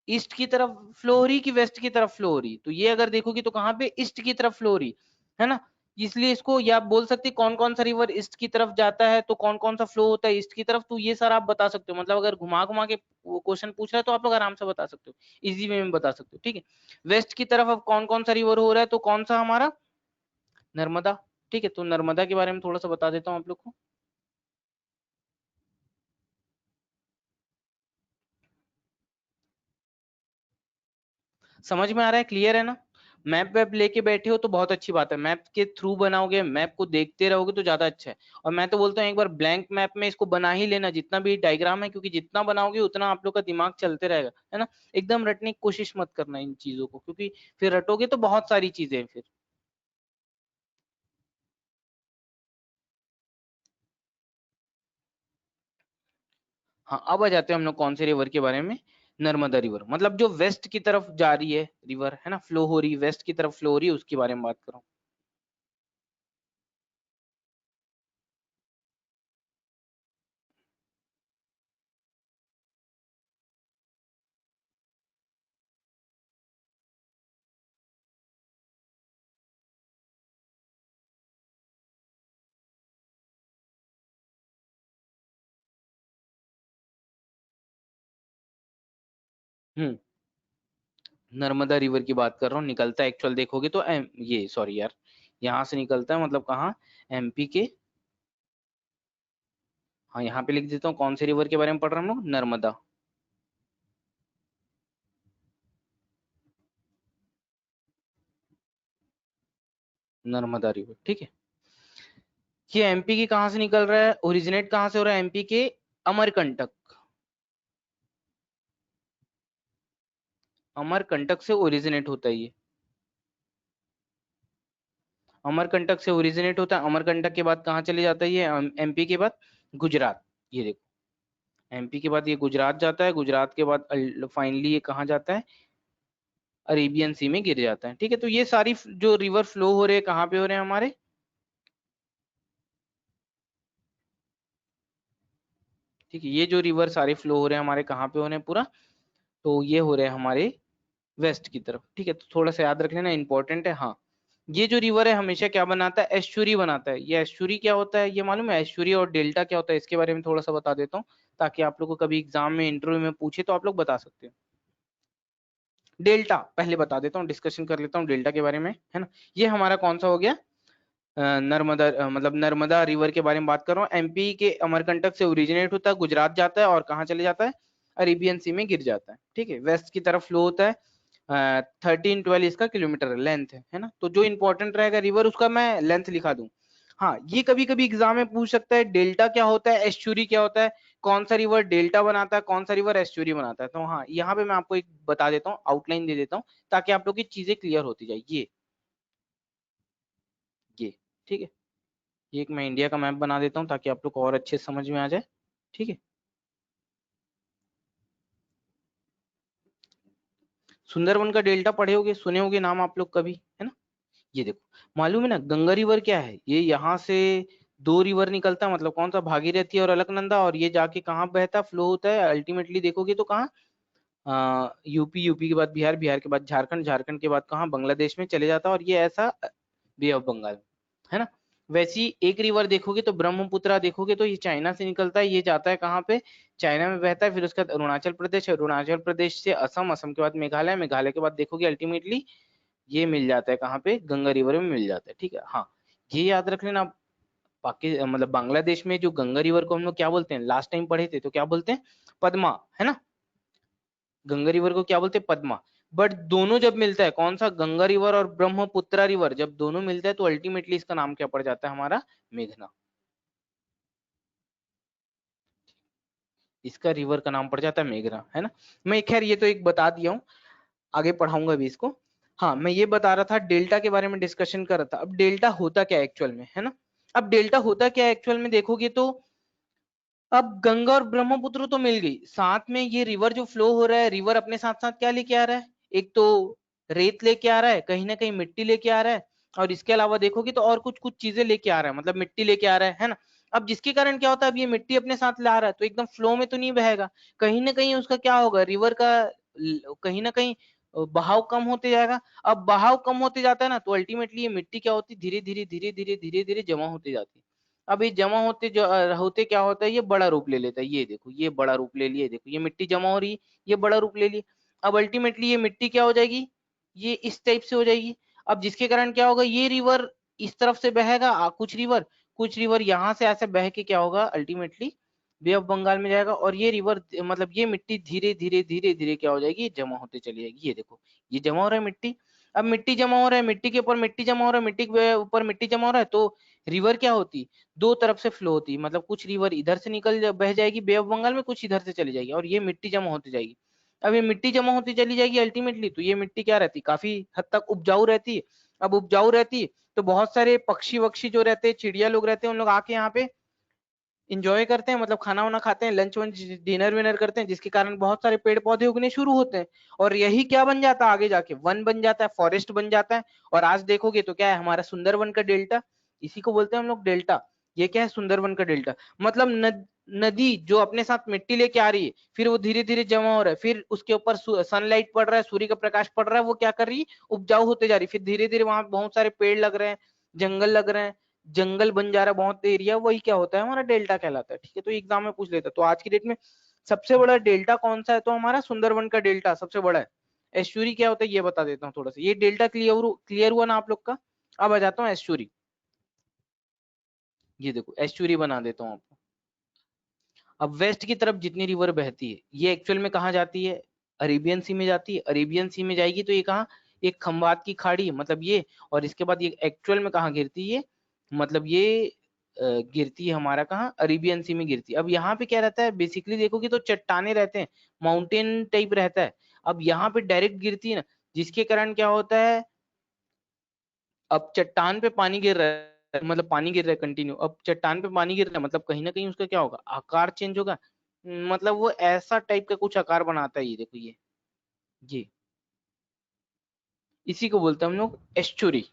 ईस्ट की तरफ फ्लो हो रही कि वेस्ट की तरफ फ्लो हो रही, तो ये अगर देखोगे तो कहाँ पे ईस्ट की तरफ फ्लो हो रही है ना। इसलिए इसको या आप बोल सकते कौन कौन सा रिवर ईस्ट की तरफ जाता है, तो कौन कौन सा फ्लो होता है ईस्ट की तरफ, तो ये सारा आप बता सकते हो। मतलब अगर घुमा घुमा के क्वेश्चन पूछ रहा है तो आप लोग आराम से बता सकते हो, इजी वे में बता सकते हो, ठीक है। वेस्ट की तरफ अब कौन कौन सा रिवर हो रहा है, तो कौन सा हमारा नर्मदा, ठीक है। तो नर्मदा के बारे में थोड़ा सा बता देता हूँ आप लोग को। समझ में आ रहा है, क्लियर है ना। मैप वेप लेके बैठे हो तो बहुत अच्छी बात है, मैप के थ्रू बनाओगे, मैप को देखते रहोगे तो ज्यादा अच्छा है। और मैं तो बोलता हूँ एक बार ब्लैंक मैप में इसको बना ही लेना, जितना भी डायग्राम है, क्योंकि जितना बनाओगे उतना आप लोग का दिमाग चलते रहेगा, है ना। एकदम रटने की कोशिश मत करना इन चीजों को, क्योंकि फिर रटोगे तो बहुत सारी चीजें हैं फिर। हाँ, अब आ जाते हैं हम लोग कौन से रिवर के बारे में, नर्मदा रिवर, मतलब जो वेस्ट की तरफ जा रही है रिवर, है ना, फ्लो हो रही है वेस्ट की तरफ फ्लो हो रही है, उसके बारे में बात करो। हम्म, नर्मदा रिवर की बात कर रहा हूँ, निकलता है एक्चुअल देखोगे तो ये सॉरी यार, यहाँ से निकलता है, मतलब कहाँ, एमपी के, हाँ यहाँ पे लिख देता हूँ कौन से रिवर के बारे में पढ़ रहे हैं हम लोग, नर्मदा, नर्मदा रिवर, ठीक है। ये एमपी की कहाँ से निकल रहा है, ओरिजिनेट कहाँ से हो रहा है, एमपी के अमरकंटक, अमरकंटक से ओरिजिनेट होता है ये, अमरकंटक से ओरिजिनेट होता है। अमरकंटक के बाद कहाँ चले जाता है ये, एमपी के बाद गुजरात, ये देखो, एमपी के बाद ये गुजरात जाता है, गुजरात के बाद फाइनली ये कहाँ जाता है, अरेबियन सी में गिर जाता है, ठीक है। तो ये सारी जो रिवर फ्लो हो रहे हैं कहाँ पे हो रहे हैं हमारे, ठीक है, ये जो रिवर सारे फ्लो हो रहे हैं हमारे कहाँ पे हो रहे हैं पूरा, तो ये हो रहे हैं हमारे वेस्ट की तरफ, ठीक है। तो थोड़ा सा याद रख लेना, इंपॉर्टेंट है, हाँ। ये जो रिवर है हमेशा क्या बनाता है, एस्चुरी बनाता है। ये एस्चुरी क्या होता है ये मालूम है, एस्चुरी और डेल्टा क्या होता है, इसके बारे में थोड़ा सा बता देता हूँ, ताकि आप लोग को कभी एग्जाम में इंटरव्यू में पूछे तो आप लोग बता सकते हो। डेल्टा पहले बता देता हूँ, डिस्कशन कर लेता हूँ डेल्टा के बारे में, है ना। ये हमारा कौन सा हो गया, नर्मदा, मतलब नर्मदा रिवर के बारे में बात कर रहा हूँ। एमपी के अमरकंटक से ओरिजिनेट होता है, गुजरात जाता है और कहाँ चले जाता है, अरेबियन सी में गिर जाता है, ठीक है। वेस्ट की तरफ फ्लो होता है, 13-12 इसका किलोमीटर लेंथ है ना। तो जो इंपॉर्टेंट रहेगा रिवर उसका मैं लेंथ लिखा दूं। हाँ, ये कभी कभी एग्जाम में पूछ सकता है, डेल्टा क्या होता है, एस्चुरी क्या होता है, कौन सा रिवर डेल्टा बनाता है, कौन सा रिवर एस्चुरी बनाता है। तो हाँ, यहाँ पे मैं आपको एक बता देता हूँ, आउटलाइन दे देता हूँ, ताकि आप लोग की चीजें क्लियर होती जाए। ये ठीक है, ये एक मैं इंडिया का मैप बना देता हूँ ताकि आप लोग को और अच्छे से समझ में आ जाए, ठीक है। सुंदरबन का डेल्टा पढ़े होगे, सुने होगे नाम आप लोग कभी, है ना। ये देखो, मालूम है ना गंगा रिवर क्या है, ये यहाँ से दो रिवर निकलता है, मतलब कौन सा, भागीरथी और अलकनंदा, और ये जाके कहाँ बहता, फ्लो होता है, अल्टीमेटली देखोगे तो कहाँ, यूपी, यूपी के बाद बिहार, बिहार के बाद झारखंड, झारखंड के बाद कहाँ, बांग्लादेश में चले जाता है, और ये ऐसा बे ऑफ बंगाल, है ना। वैसी एक रिवर देखोगे तो ब्रह्मपुत्रा देखोगे तो ये चाइना से निकलता है, ये जाता है कहाँ पे, चाइना में बहता है, फिर उसके बाद अरुणाचल प्रदेश, अरुणाचल प्रदेश से असम, असम के बाद मेघालय, मेघालय के बाद देखोगे अल्टीमेटली ये मिल जाता है कहाँ पे, गंगा रिवर में मिल जाता है, ठीक है। हाँ, ये याद रख लेना। मतलब बांग्लादेश में जो गंगा रिवर को हम लोग क्या बोलते हैं, लास्ट टाइम पढ़े थे तो क्या बोलते हैं, पद्मा, है ना। गंगा रिवर को क्या बोलते हैं, पद्मा। बट दोनों जब मिलता है, कौन सा, गंगा रिवर और ब्रह्मपुत्रा रिवर, जब दोनों मिलता है तो अल्टीमेटली इसका नाम क्या पड़ जाता है हमारा, मेघना। इसका रिवर का नाम पड़ जाता है मेघना, है ना। मैं खैर ये तो एक बता दिया हूँ, आगे पढ़ाऊंगा भी इसको। हाँ, मैं ये बता रहा था, डेल्टा के बारे में डिस्कशन कर रहा था। अब डेल्टा होता क्या है एक्चुअल में, है ना? अब डेल्टा होता क्या है एक्चुअल में देखोगे तो, अब गंगा और ब्रह्मपुत्र तो मिल गई, साथ में ये रिवर जो फ्लो हो रहा है, रिवर अपने साथ साथ क्या लेके आ रहा है? एक तो रेत लेके आ रहा है, कहीं ना कहीं मिट्टी लेके आ रहा है, और इसके अलावा देखोगे तो और कुछ कुछ चीजें लेके आ रहा है, मतलब मिट्टी लेके आ रहा है ना? अब जिसके कारण क्या होता है, अब ये मिट्टी अपने साथ ला रहा है तो एकदम फ्लो में तो नहीं बहेगा, कहीं ना कहीं उसका क्या होगा, रिवर का कहीं ना कहीं बहाव कम होते जाएगा। अब बहाव कम होते जाता है ना, तो अल्टीमेटली ये मिट्टी क्या होती है, धीरे धीरे धीरे धीरे धीरे धीरे जमा होती जाती है। अब ये जमा होते जो होते क्या होता है, ये बड़ा रूप ले लेता है, ये देखो ये बड़ा रूप ले लिया, देखो ये मिट्टी जमा हो रही है, ये बड़ा रूप ले ली। अब अल्टीमेटली ये मिट्टी क्या हो जाएगी, ये इस टाइप से हो जाएगी। अब जिसके कारण क्या होगा, ये रिवर इस तरफ से बहेगा, कुछ रिवर यहाँ से ऐसे बह के क्या होगा, अल्टीमेटली बे ऑफ बंगाल में जाएगा, और ये रिवर मतलब ये मिट्टी धीरे धीरे धीरे धीरे क्या हो जाएगी, जमा होते चली जाएगी। ये देखो ये जमा हो रहा है मिट्टी। अब मिट्टी जमा हो रहा है, मिट्टी के ऊपर मिट्टी जमा हो रहा है, मिट्टी के ऊपर मिट्टी जमा हो रहा है, तो रिवर क्या होती, दो तरफ से फ्लो होती, मतलब कुछ रिवर इधर से बह जाएगी बे ऑफ बंगाल में, कुछ इधर से चली जाएगी, और ये मिट्टी जमा होती जाएगी। अब ये मिट्टी जमा होती चली जाएगी अल्टीमेटली, तो ये मिट्टी क्या रहती, काफी हद तक उपजाऊ रहती है। अब उपजाऊ रहती है तो बहुत सारे पक्षी वक्षी जो रहते हैं, चिड़िया लोग रहते हैं, उन लोग आके यहाँ पे इंजॉय करते हैं, मतलब खाना वाना खाते हैं, लंच वंच डिनर विनर करते हैं, जिसके कारण बहुत सारे पेड़ पौधे उगने शुरू होते हैं, और यही क्या बन जाता है आगे जाके, वन बन जाता है, फॉरेस्ट बन जाता है। और आज देखोगे तो क्या है, हमारा सुंदरवन का डेल्टा, इसी को बोलते हैं हम लोग डेल्टा। ये क्या है, सुंदरवन का डेल्टा, मतलब नदी जो अपने साथ मिट्टी लेके आ रही है, फिर वो धीरे धीरे जमा हो रहा है, फिर उसके ऊपर सनलाइट पड़ रहा है, सूर्य का प्रकाश पड़ रहा है, वो क्या कर रही है, उपजाऊ होते जा रही है, फिर धीरे धीरे वहां बहुत सारे पेड़ लग रहे हैं, जंगल लग रहे हैं, जंगल बन जा रहा है बहुत एरिया, वही क्या होता है, हमारा डेल्टा कहलाता है। ठीक है, तो एग्जाम में पूछ लेता है। तो आज की डेट में सबसे बड़ा डेल्टा कौन सा है, तो हमारा सुंदरवन का डेल्टा सबसे बड़ा है। एस्चुरी क्या होता है ये बता देता हूँ थोड़ा सा, ये डेल्टा क्लियर हुआ ना आप लोग का? अब आ जाता हूँ एस्चुरी। ये देखो एस्चुरी बना देता हूँ आपको। अब वेस्ट की तरफ जितनी रिवर बहती है, ये एक्चुअल में कहाँ जाती है, अरेबियन सी में जाती है। अरेबियन सी में जाएगी तो ये कहाँ, एक खंबात की खाड़ी, मतलब ये, और इसके बाद ये एक्चुअल में कहाँ गिरती है, मतलब ये गिरती है हमारा कहाँ, अरेबियन सी में गिरती है। अब यहाँ पे क्या रहता है, बेसिकली देखोगे तो चट्टाने रहते हैं, माउंटेन टाइप रहता है। अब यहाँ पे डायरेक्ट गिरती है ना, जिसके कारण क्या होता है, अब चट्टान पे पानी गिर रहा है, मतलब पानी गिर रहा है कंटिन्यू, अब चट्टान पे पानी गिर रहा है, मतलब कहीं ना कहीं उसका क्या होगा, आकार चेंज होगा, मतलब वो ऐसा टाइप का कुछ आकार बनाता है, ये देखो ये इसी को बोलते हैं हम लोग एस्चुरी।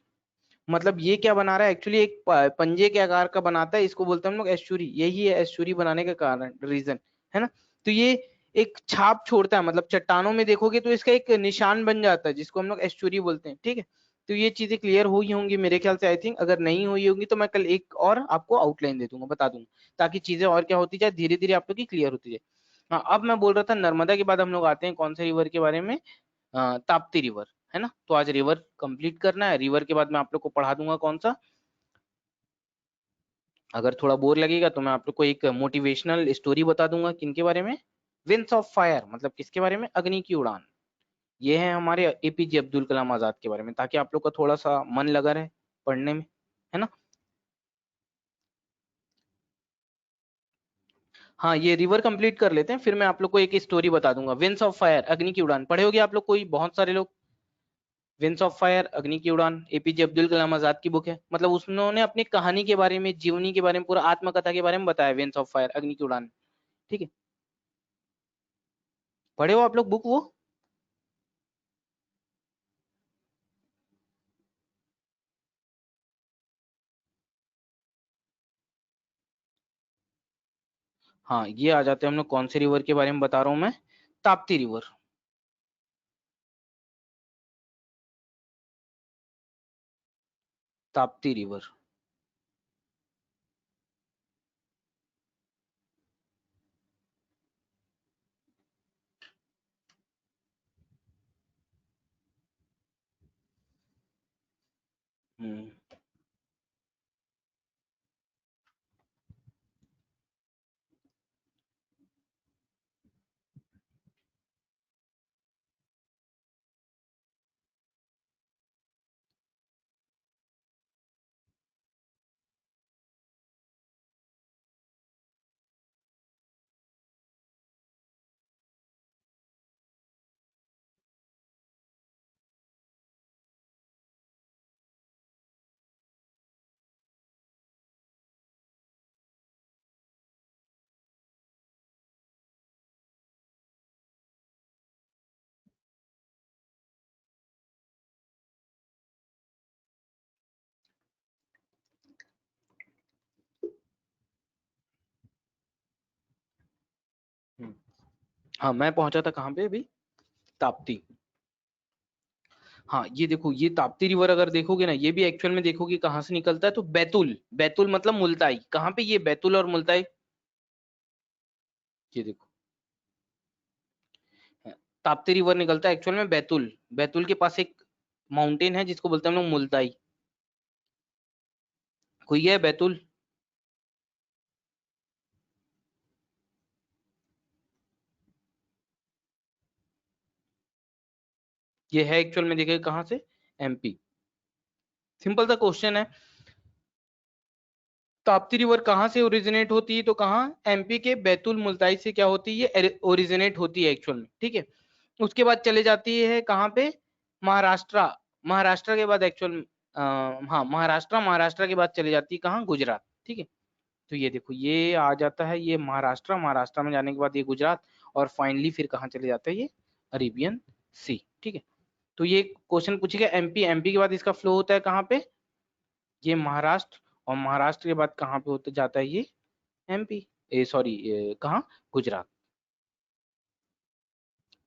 मतलब ये क्या बना रहा है एक्चुअली, एक पंजे के आकार का बनाता है, इसको बोलते हैं हम लोग एस्चुरी। यही है एस्चुरी बनाने का कारण, रीजन, है ना? तो ये एक छाप छोड़ता है, मतलब चट्टानों में देखोगे तो इसका एक निशान बन जाता है, जिसको हम लोग एस्चुरी बोलते हैं। ठीक है, तो ये चीजें क्लियर हुई होंगी मेरे ख्याल से, आई थिंक। अगर नहीं हुई होंगी तो मैं कल एक और आपको आउटलाइन दे दूंगा, बता दूंगा, ताकि चीजें और क्या होती जाए, धीरे धीरे आप लोग की क्लियर होती जाए। हाँ, अब मैं बोल रहा था नर्मदा के बाद हम लोग आते हैं कौन से रिवर के बारे में, ताप्ती रिवर, है ना? तो आज रिवर कंप्लीट करना है, रिवर के बाद मैं आप लोग को पढ़ा दूंगा कौन सा। अगर थोड़ा बोर लगेगा तो मैं आप लोग को एक मोटिवेशनल स्टोरी बता दूंगा, किनके बारे में, विंग्स ऑफ फायर, मतलब किसके बारे में, अग्नि की उड़ान। ये है हमारे एपीजे अब्दुल कलाम आजाद के बारे में, ताकि आप लोग का थोड़ा सा मन लगा रहे पढ़ने में, है ना? हाँ, ये रिवर कंप्लीट कर लेते हैं, फिर मैं आप लोग को एक स्टोरी बता दूंगा, विंग्स ऑफ फायर, अग्नि की उड़ान। पढ़े होगे आप लोग, कोई बहुत सारे लोग, विंग्स ऑफ फायर, अग्नि की उड़ान, एपीजे अब्दुल कलाम आजाद की बुक है, मतलब उन्होंने अपनी कहानी के बारे में, जीवनी के बारे में, पूरा आत्मकथा के बारे में बताया, विंग्स ऑफ फायर, अग्नि की उड़ान। ठीक है, पढ़े हो आप लोग बुक वो? हाँ, ये आ जाते हैं हम लोग कौन से रिवर के बारे में बता रहा हूँ मैं, ताप्ती रिवर। ताप्ती रिवर। हम्म। हाँ मैं पहुंचा था कहाँ पे अभी, ताप्ती। हाँ ये देखो, ये ताप्ती रिवर अगर देखोगे ना, ये भी एक्चुअल में देखोगे कहाँ से निकलता है, तो बैतूल, बैतूल मतलब मुल्ताई। कहाँ पे ये बैतूल और मुल्ताई, ये देखो ताप्ती रिवर निकलता है एक्चुअल में बैतूल, बैतूल के पास एक माउंटेन है जिसको बोलते हैं हम लोग मुल्ताई। कोई गया है बैतूल? ये है एक्चुअल में देखिए कहाँ से, एमपी। सिंपल सा क्वेश्चन है, ताप्ती रिवर कहाँ से ओरिजिनेट होती है, तो कहाँ, एमपी के बैतूल मुल्ताई से क्या होती है, ये ओरिजिनेट होती है एक्चुअल में, ठीक है। उसके बाद चले जाती है कहाँ पे, महाराष्ट्र, महाराष्ट्र के बाद एक्चुअल, हाँ महाराष्ट्र, महाराष्ट्र के बाद चले जाती है कहाँ, गुजरात, ठीक है। तो ये देखो ये आ जाता है ये महाराष्ट्र, महाराष्ट्र में जाने के बाद ये गुजरात, और फाइनली फिर कहाँ चले जाता है ये, अरेबियन सी, ठीक है। तो ये क्वेश्चन पूछेगा एमपी, एमपी के बाद इसका फ्लो होता है कहाँ पे, ये महाराष्ट्र, और महाराष्ट्र के बाद कहाँ पे होते जाता है ये, एमपी, ए सॉरी कहाँ, गुजरात,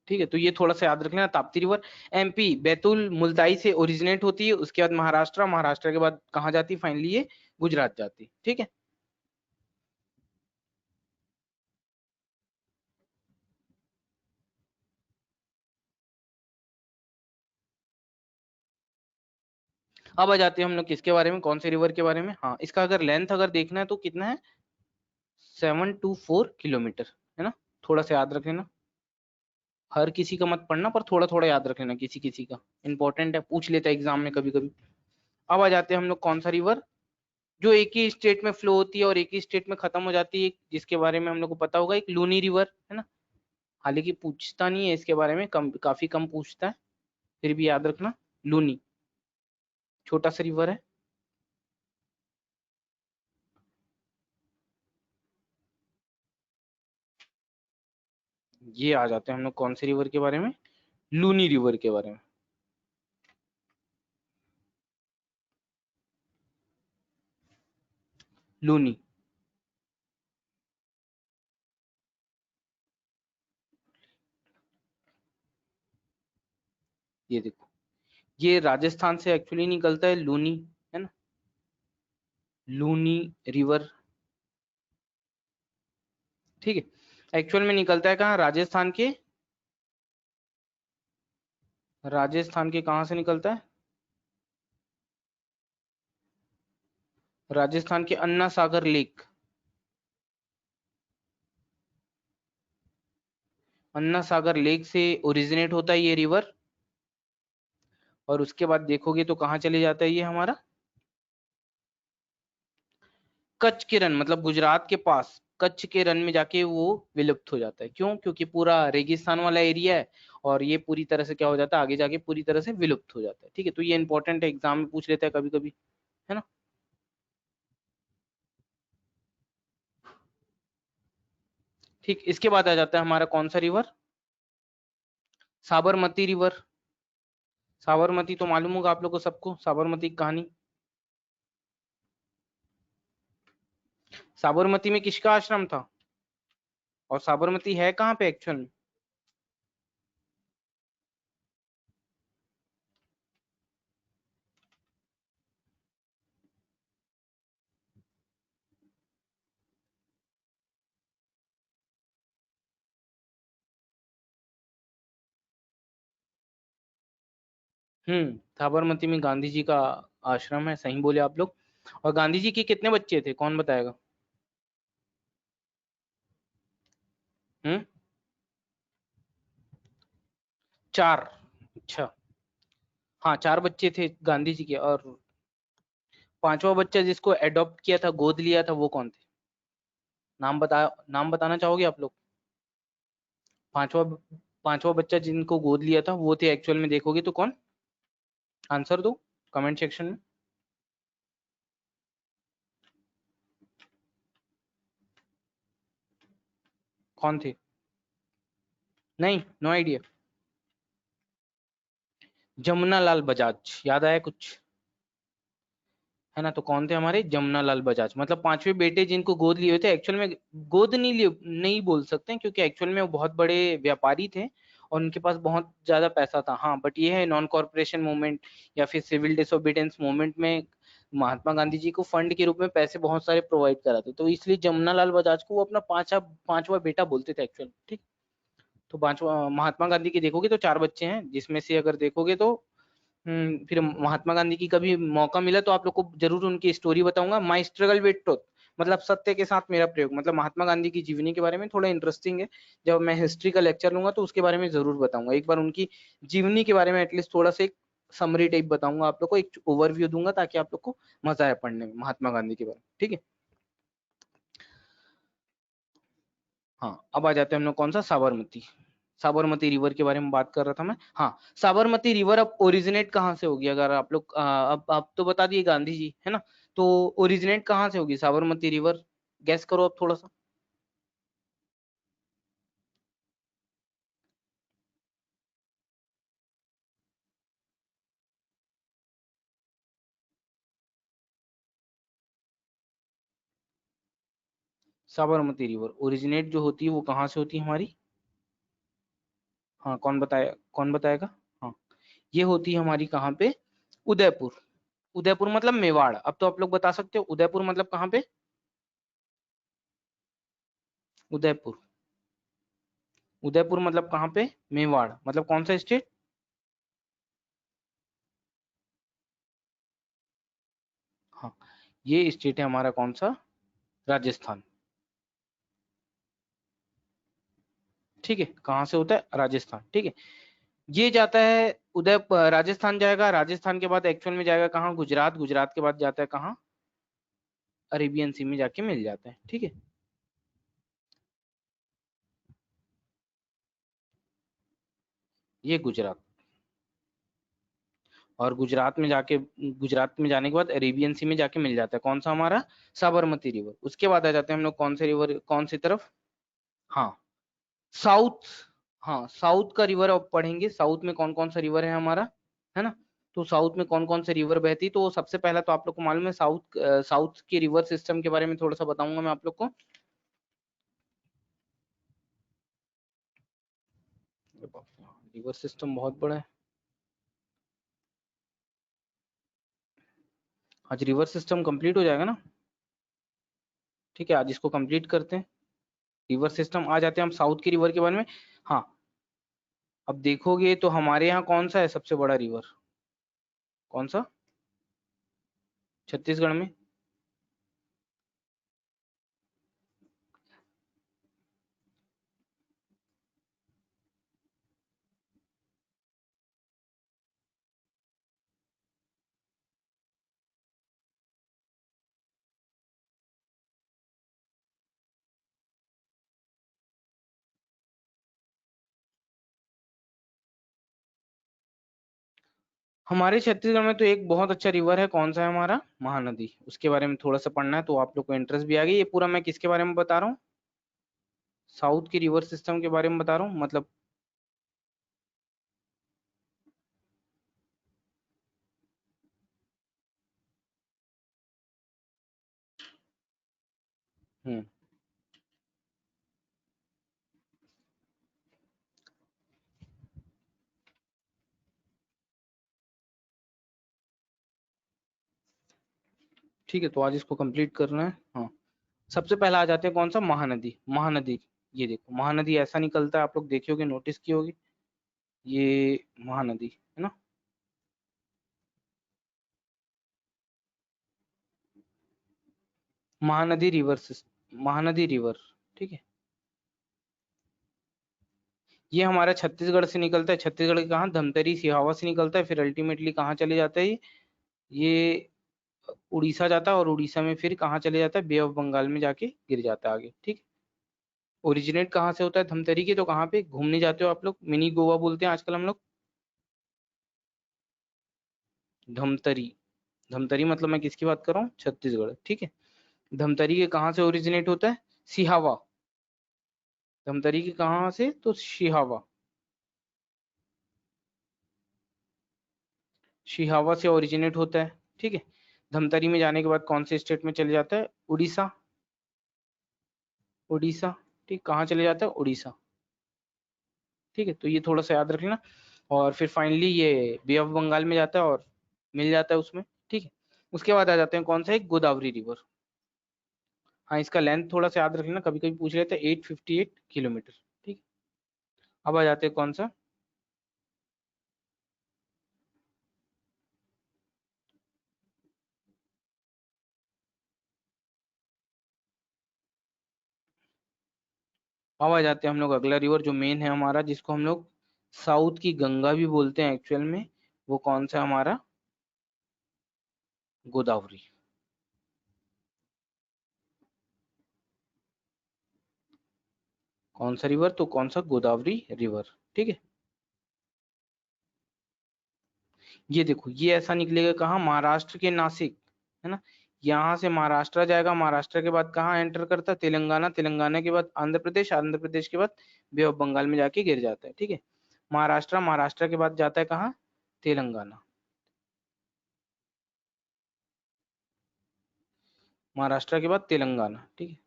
ठीक है। तो ये थोड़ा सा याद रख लेना, ताप्ती रिवर एमपी बैतूल मुल्ताई से ओरिजिनेट होती है, उसके बाद महाराष्ट्र, महाराष्ट्र के बाद कहाँ जाती है फाइनली ये, गुजरात जाती है, ठीक है। अब आ जाते हैं हम लोग किसके बारे में, कौन से रिवर के बारे में, हाँ इसका अगर लेंथ अगर देखना है तो कितना है, 724 किलोमीटर, है ना। थोड़ा सा याद रख लेना, हर किसी का मत पढ़ना पर थोड़ा थोड़ा याद रख लेना, किसी किसी का इंपॉर्टेंट है, पूछ लेता है एग्जाम में कभी कभी। अब आ जाते हैं हम लोग कौन सा रिवर, जो एक ही स्टेट में फ्लो होती है और एक ही स्टेट में खत्म हो जाती है, जिसके बारे में हम लोग को पता होगा, एक लूनी रिवर, है ना। हालांकि पूछता नहीं है इसके बारे में, कम काफी कम पूछता है, फिर भी याद रखना, लूनी, छोटा सा रिवर है। ये आ जाते हैं हम लोग कौन से रिवर के बारे में, लूनी रिवर के बारे में। लूनी, ये देखो, ये राजस्थान से एक्चुअली निकलता है लूनी, है ना, लूनी रिवर, ठीक है। एक्चुअल में निकलता है कहाँ, राजस्थान के, राजस्थान के कहाँ से निकलता है, राजस्थान के अन्ना सागर लेक, अन्ना सागर लेक से ओरिजिनेट होता है ये रिवर, और उसके बाद देखोगे तो कहाँ चले जाता है ये हमारा, कच्छ के रन, मतलब गुजरात के पास कच्छ के रन में जाके वो विलुप्त हो जाता है। क्यों, क्योंकि पूरा रेगिस्तान वाला एरिया है, और ये पूरी तरह से क्या हो जाता है, आगे जाके पूरी तरह से विलुप्त हो जाता है, ठीक है। तो ये इंपॉर्टेंट है, एग्जाम में पूछ लेता है कभी कभी, है ना। ठीक, इसके बाद आ जाता है हमारा कौन सा रिवर, साबरमती रिवर। साबरमती तो मालूम होगा आप लोग को सबको, साबरमती की कहानी, साबरमती में किसका आश्रम था, और साबरमती है कहाँ पे एक्चुअल में, साबरमती में गांधी जी का आश्रम है, सही बोले आप लोग। और गांधी जी के कितने बच्चे थे, कौन बताएगा? हम्म, चार, अच्छा, हाँ चार बच्चे थे गांधी जी के, और पांचवा बच्चा जिसको एडॉप्ट किया था, गोद लिया था, वो कौन थे, नाम बता, नाम बताना चाहोगे आप लोग? पांचवा, पांचवा बच्चा जिनको गोद लिया था वो थे एक्चुअल में देखोगे तो कौन, आंसर दो कमेंट सेक्शन में। कौन थे? नहीं, नो आइडिया। जमुना लाल बजाज, याद आया कुछ? है ना। तो कौन थे हमारे, जमुना लाल बजाज, मतलब पांचवें बेटे जिनको गोद लिए हुए थे। एक्चुअल में गोद नहीं लिए, नहीं बोल सकते हैं, क्योंकि एक्चुअल में वो बहुत बड़े व्यापारी थे और उनके पास बहुत ज्यादा पैसा था। हाँ, बट ये है नॉन कॉर्पोरेशन मूवमेंट या फिर सिविल डिसोबीडियंस मूवमेंट में महात्मा गांधी जी को फंड के रूप में पैसे बहुत सारे प्रोवाइड कराते, तो इसलिए जमुना लाल बजाज को वो अपना पांचवा बेटा बोलते थे एक्चुअल, ठीक। तो पांचवा महात्मा गांधी के देखोगे तो चार बच्चे हैं, जिसमें से अगर देखोगे तो फिर महात्मा गांधी की कभी मौका मिला तो आप लोग को जरूर उनकी स्टोरी बताऊंगा, माई स्ट्रगल विद ट्रुथ, मतलब सत्य के साथ मेरा प्रयोग, मतलब महात्मा गांधी की जीवनी के बारे में थोड़ा इंटरेस्टिंग है। जब मैं हिस्ट्री का लेक्चर लूंगा तो उसके बारे में जरूर बताऊंगा, एक बार उनकी जीवनी के बारे में एटलीस्ट थोड़ा सा एक समरी टाइप बताऊंगा आप लोग को, एक ओवरव्यू दूंगा ताकि आप लोग को मजा आए पढ़ने में महात्मा गांधी के बारे में, ठीक है। हाँ, अब आ जाते हैं हम लोग कौन सा, साबरमती। साबरमती रिवर के बारे में बात कर रहा था मैं। हाँ, साबरमती रिवर अब ओरिजिनेट कहाँ से होगी, अगर आप लोग अब आप तो बता दिए गांधी जी, है ना। तो ओरिजिनेट कहाँ से होगी साबरमती रिवर, गैस करो अब थोड़ा सा। साबरमती रिवर ओरिजिनेट जो होती है वो कहाँ से होती है हमारी। हाँ, कौन बताएगा। हाँ, ये होती है हमारी कहाँ पे, उदयपुर। उदयपुर मतलब मेवाड़। अब तो आप लोग बता सकते हो उदयपुर मतलब कहाँ पे, उदयपुर। उदयपुर मतलब कहाँ पे, मेवाड़ मतलब कौन सा स्टेट। हाँ, ये स्टेट है हमारा कौन सा, राजस्थान। ठीक है, कहाँ से होता है, राजस्थान, ठीक है। ये जाता है राजस्थान जाएगा, राजस्थान के बाद एक्चुअल में जाएगा कहाँ, गुजरात, गुजरात के बाद जाता है कहाँ, अरेबियन सी में जाके मिल जाता है, ठीक है। ये गुजरात, और गुजरात में जाने के बाद अरेबियन सी में जाके मिल जाता है कौन सा हमारा, साबरमती रिवर। उसके बाद आ जाते हैं हम लोग कौन से रिवर, कौन सी तरफ, हाँ, साउथ। हाँ, साउथ का रिवर अब पढ़ेंगे, साउथ में कौन कौन सा रिवर है हमारा, है ना। तो साउथ में कौन कौन से रिवर बहती, तो सबसे पहला तो आप लोग को मालूम है साउथ के रिवर सिस्टम के बारे में थोड़ा सा बताऊंगा मैं आप लोग को। रिवर सिस्टम बहुत बड़ा है। आज रिवर सिस्टम कंप्लीट हो जाएगा ना, ठीक है, आज इसको कंप्लीट करते हैं। रिवर सिस्टम आ जाते हैं हम साउथ की रिवर के बारे में। हाँ, अब देखोगे तो हमारे यहाँ कौन सा है सबसे बड़ा रिवर, कौन सा, छत्तीसगढ़ में। हमारे छत्तीसगढ़ में तो एक बहुत अच्छा रिवर है, कौन सा है हमारा, महानदी। उसके बारे में थोड़ा सा पढ़ना है तो आप लोग को इंटरेस्ट भी आ गई। ये पूरा मैं किसके बारे में बता रहा हूँ, साउथ की रिवर सिस्टम के बारे में बता रहा हूँ, मतलब। हम्म, ठीक है, तो आज इसको कंप्लीट करना है। हाँ, सबसे पहला आ जाते हैं कौन सा, महानदी। महानदी, ये देखो महानदी ऐसा निकलता है, आप लोग देखी होगी, नोटिस की होगी, ये महानदी है ना। महानदी रिवर, ठीक है। ये हमारा छत्तीसगढ़ से निकलता है, छत्तीसगढ़ के कहाँ, धमतरी सिहावा से निकलता है, फिर अल्टीमेटली कहाँ चले जाता है ये उड़ीसा जाता है, और उड़ीसा में फिर कहाँ चले जाता है, बे ऑफ बंगाल में जाके गिर जाता है आगे, ठीक। ओरिजिनेट कहाँ से होता है धमतरी के, तो कहाँ पे घूमने जाते हो आप लोग, मिनी गोवा बोलते हैं आजकल हम लोग, धमतरी। धमतरी मतलब मैं किसकी बात कर रहा हूँ, छत्तीसगढ़, ठीक है। धमतरी के कहाँ से ओरिजिनेट होता है, सिहावा। धमतरी के कहाँ से, तो सिहावा, सिहावा से ओरिजिनेट होता है, ठीक है। धमतरी में जाने के बाद कौन से स्टेट में चले जाता है? उड़ीसा। उड़ीसा, ठीक, कहाँ चले जाता है? उड़ीसा। ठीक है, तो ये थोड़ा सा याद रख लेना। और फिर फाइनली ये बे ऑफ बंगाल में जाता है और मिल जाता है उसमें। ठीक है, उसके बाद आ जाते हैं कौन सा है? गोदावरी रिवर। हाँ, इसका लेंथ थोड़ा सा याद रख लेना, कभी कभी पूछ लेते हैं, 858 किलोमीटर। ठीक, अब आ जाते हैं कौन सा? अब आ जाते हैं हम लोग अगला रिवर जो मेन है हमारा, जिसको हम लोग साउथ की गंगा भी बोलते हैं एक्चुअल में। वो कौन सा हमारा? गोदावरी। कौन सा रिवर? तो कौन सा? गोदावरी रिवर। ठीक है, ये देखो, ये ऐसा निकलेगा कहाँ? महाराष्ट्र के नासिक, है ना। यहाँ से महाराष्ट्र जाएगा, महाराष्ट्र के बाद कहाँ एंटर करता है? तेलंगाना, तेलंगाना के बाद आंध्र प्रदेश, आंध्र प्रदेश के बाद बे ऑफ बंगाल में जाके गिर जाता है। ठीक है, महाराष्ट्र, महाराष्ट्र के बाद जाता है कहाँ? तेलंगाना। महाराष्ट्र के बाद तेलंगाना। ठीक है,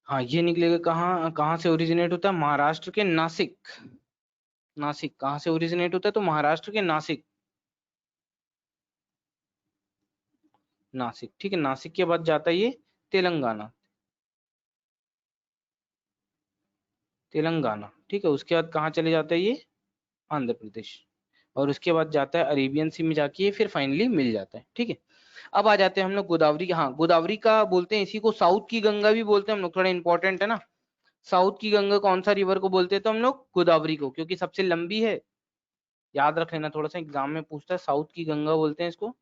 हाँ, ये निकलेगा कहाँ? कहाँ से ओरिजिनेट होता है? महाराष्ट्र के नासिक। नासिक कहाँ से ओरिजिनेट होता है? तो महाराष्ट्र के नासिक। नासिक, ठीक है, नासिक के बाद जाता है ये तेलंगाना। तेलंगाना, ठीक है, उसके बाद कहाँ चले जाता है ये? आंध्र प्रदेश। और उसके बाद जाता है अरेबियन सी में जाके ये फिर फाइनली मिल जाता है। ठीक है, अब आ जाते हैं हम लोग गोदावरी। हाँ, गोदावरी का बोलते हैं, इसी को साउथ की गंगा भी बोलते हैं हम लोग, थोड़ा इंपॉर्टेंट है ना। साउथ की गंगा कौन सा रिवर को बोलते हैं? तो हम लोग गोदावरी को, क्योंकि सबसे लंबी है। याद रख लेना, थोड़ा सा एग्जाम में पूछता है, साउथ की गंगा बोलते हैं इसको,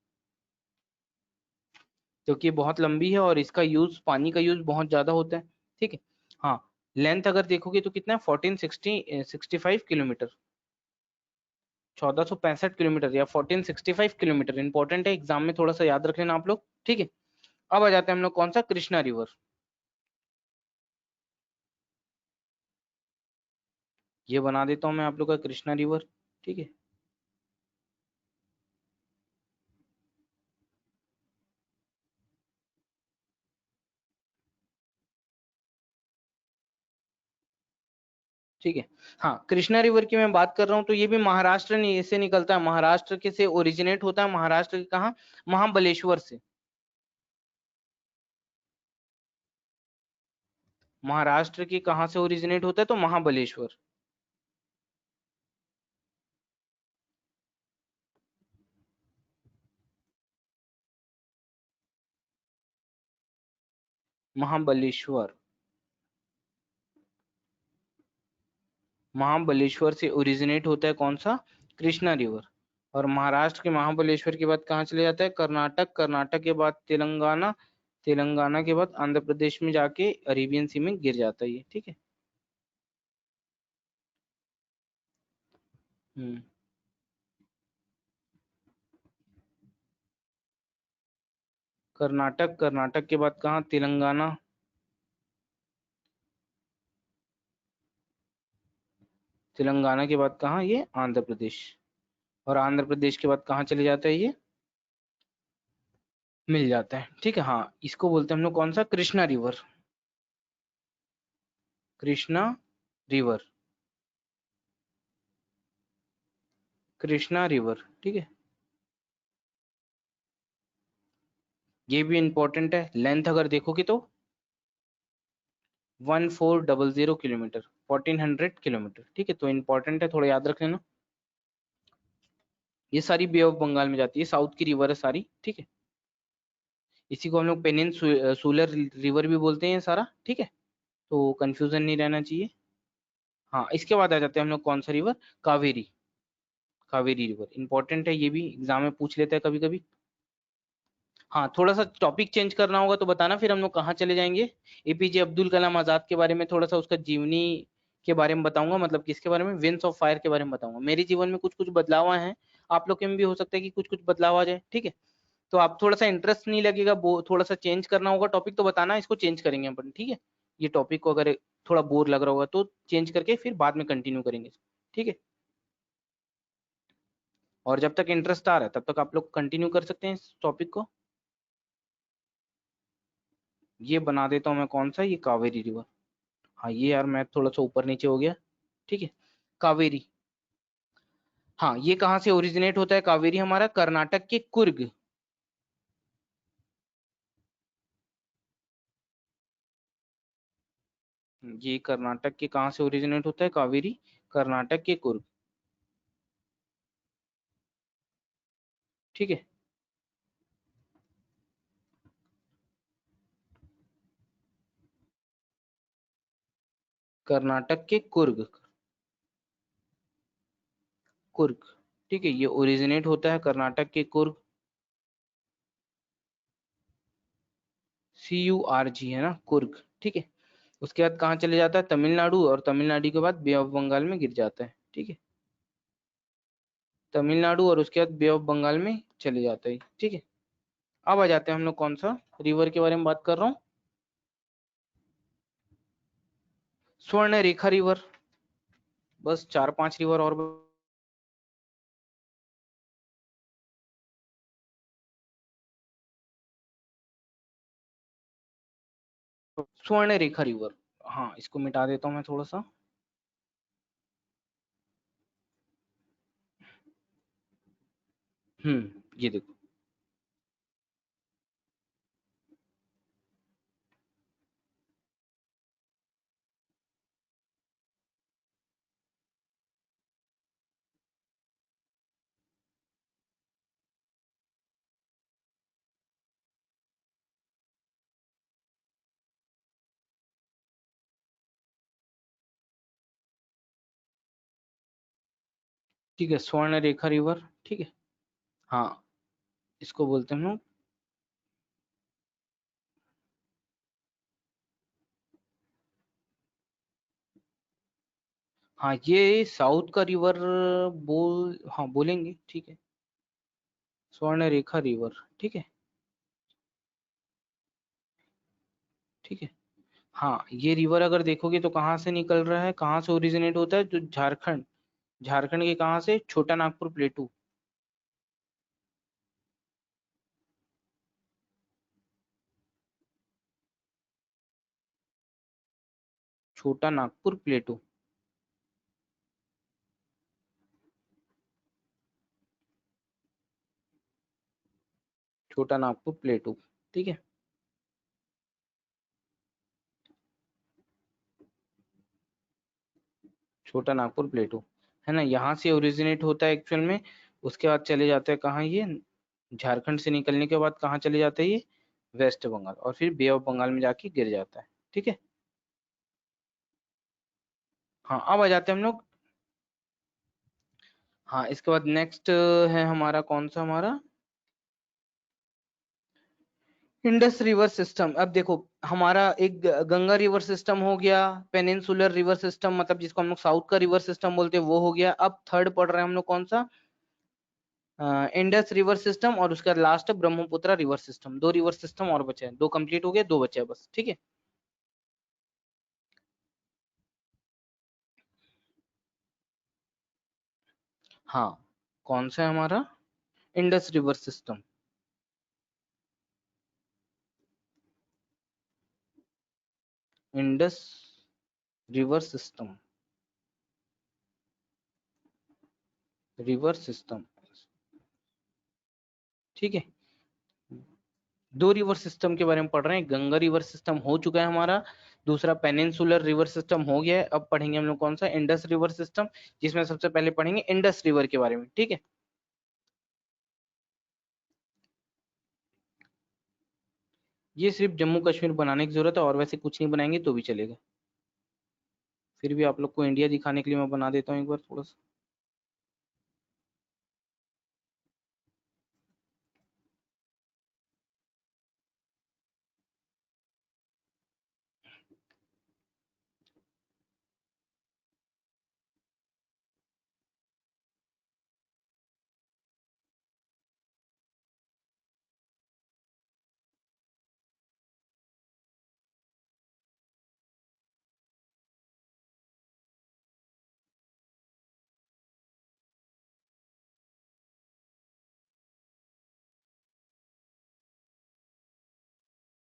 क्योंकि ये बहुत लंबी है और इसका यूज, पानी का यूज बहुत ज्यादा होता है। ठीक है, हाँ, लेंथ अगर देखोगे तो कितना है? 1465 किलोमीटर। 1465 किलोमीटर या 1465 किलोमीटर, इंपॉर्टेंट है, एग्जाम में थोड़ा सा याद रख लेना आप लोग। ठीक है, अब आ जाते हैं हम लोग कौन सा? कृष्णा रिवर। ये बना देता हूँ मैं आप लोग का कृष्णा रिवर। ठीक है, ठीक है, हाँ, कृष्णा रिवर की मैं बात कर रहा हूँ, तो ये भी महाराष्ट्र से निकलता है, महाराष्ट्र के से ओरिजिनेट होता है। महाराष्ट्र के कहाँ? महाबलेश्वर से। महाराष्ट्र की कहाँ से ओरिजिनेट होता है? तो महाबलेश्वर। महाबलेश्वर, महाबलेश्वर से ओरिजिनेट होता है कौन सा? कृष्णा रिवर। और महाराष्ट्र के महाबलेश्वर के बाद कहाँ चले जाता है? कर्नाटक, कर्नाटक के बाद तेलंगाना, तेलंगाना के बाद आंध्र प्रदेश में जाके अरेबियन सी में गिर जाता है ये। ठीक है, हम्म, कर्नाटक, कर्नाटक के बाद कहाँ? तेलंगाना, तेलंगाना के बाद कहाँ? ये आंध्र प्रदेश। और आंध्र प्रदेश के बाद कहाँ चले जाता है ये? मिल जाता है। ठीक है, हाँ, इसको बोलते हैं हम लोग कौन सा? Krishna river. Krishna river, Krishna river. ठीक है, ये भी इंपॉर्टेंट है, लेंथ अगर देखोगे तो 1400 किलोमीटर, 1400 किलोमीटर। ठीक है, तो इंपॉर्टेंट है, थोड़ा याद रख लेना। ये सारी बे ऑफ बंगाल में जाती है, साउथ की रिवर है सारी। ठीक है, इसी को हम लोग पेनिनसुलर रिवर भी बोलते हैं सारा। ठीक है, तो कंफ्यूजन नहीं रहना चाहिए। हाँ, इसके बाद आ जाते हैं हम लोग कौन सा river? Kaveri. Kaveri river important है, ये भी एग्जाम में पूछ लेता है कभी कभी। हाँ, थोड़ा सा टॉपिक चेंज करना होगा तो बताना, फिर हम लोग कहाँ चले जाएंगे? एपीजे अब्दुल कलाम आजाद के बारे में, थोड़ा सा उसका जीवनी के बारे में बताऊंगा, मतलब किसके बारे में, विंड्स ऑफ फायर के बारे में बताऊंगा। मेरे जीवन में कुछ कुछ बदलाव आए हैं, आप लोग के में भी हो सकता है कि कुछ कुछ बदलाव आ जाए, ठीक है। तो आप थोड़ा सा इंटरेस्ट नहीं लगेगा, थोड़ा सा चेंज करना होगा टॉपिक तो बताना, इसको चेंज करेंगे अपन, ठीक है। ये टॉपिक को अगर थोड़ा बोर लग रहा होगा तो चेंज करके फिर बाद में कंटिन्यू करेंगे, ठीक है। और जब तक इंटरेस्ट आ रहा है तब तक आप लोग कंटिन्यू कर सकते हैं इस टॉपिक को। ये बना देता हूँ मैं, कौन सा, ये कावेरी रिवर। हाँ ये यार मैं थोड़ा सा ऊपर नीचे हो गया, ठीक है। कावेरी, हाँ ये कहाँ से ओरिजिनेट होता है कावेरी, हमारा कर्नाटक के कुर्ग। ये कर्नाटक के कहाँ से ओरिजिनेट होता है कावेरी, कर्नाटक के कुर्ग, ठीक है। कर्नाटक के कुर्ग, कुर्ग, ठीक है। ये ओरिजिनेट होता है कर्नाटक के कुर्ग, CURG है ना, कुर्ग, ठीक है। उसके बाद कहाँ चले जाता है, तमिलनाडु, और तमिलनाडु के बाद बे ऑफ बंगाल में गिर जाता है, ठीक है। तमिलनाडु और उसके बाद बे ऑफ बंगाल में चले जाता है, ठीक है। अब आ जाते हैं हम लोग कौन सा रिवर के बारे में बात कर रहा हूँ, स्वर्ण रेखा रिवर। बस चार पांच रिवर और स्वर्ण रेखा रिवर, हाँ इसको मिटा देता हूँ मैं थोड़ा सा। ये देखो, ठीक है, स्वर्ण रेखा रिवर, ठीक है। हाँ इसको बोलते हैं हम लोग, हाँ ये साउथ का रिवर हाँ बोलेंगे, ठीक है। स्वर्ण रेखा रिवर, ठीक है, ठीक है। हाँ ये रिवर अगर देखोगे तो कहाँ से निकल रहा है, कहाँ से ओरिजिनेट होता है, जो झारखंड, झारखंड के कहाँ से, छोटा नागपुर प्लेटू, छोटा नागपुर प्लेटू, छोटा नागपुर प्लेटू, ठीक है। छोटा नागपुर प्लेटू, है ना, यहाँ से ओरिजिनेट होता है एक्चुअल में। उसके बाद चले जाते हैं कहाँ ये, झारखंड से निकलने के बाद कहाँ चले जाते हैं ये, वेस्ट बंगाल, और फिर बे ऑफ बंगाल में जाके गिर जाता है, ठीक है। हाँ अब आ जाते हैं हम लोग, हाँ इसके बाद नेक्स्ट है हमारा कौन सा, हमारा इंडस रिवर सिस्टम। अब देखो, हमारा एक गंगा रिवर सिस्टम हो गया, पेनिनसुलर रिवर सिस्टम, मतलब जिसको हम लोग साउथ का रिवर सिस्टम बोलते हैं, वो हो गया। अब थर्ड पढ़ रहे हैं हम लोग कौन सा, इंडस रिवर सिस्टम, और उसका लास्ट ब्रह्मपुत्र रिवर सिस्टम। दो रिवर सिस्टम और बचे हैं, दो कंप्लीट हो गए, दो बचे हैं बस, ठीक है। हाँ कौन सा है हमारा, Indus river system, Indus river system, river system, ठीक है। दो रिवर सिस्टम के बारे में पढ़ रहे हैं, गंगा रिवर सिस्टम हो चुका है हमारा, दूसरा पेनिनसुलर रिवर सिस्टम हो गया है। अब पढ़ेंगे हम लोग कौन सा, इंडस रिवर सिस्टम, जिसमें सबसे पहले पढ़ेंगे इंडस रिवर के बारे में, ठीक है। ये सिर्फ जम्मू कश्मीर बनाने की जरूरत है, और वैसे कुछ नहीं बनाएंगे तो भी चलेगा। फिर भी आप लोग को इंडिया दिखाने के लिए मैं बना देता हूँ एक बार थोड़ा सा।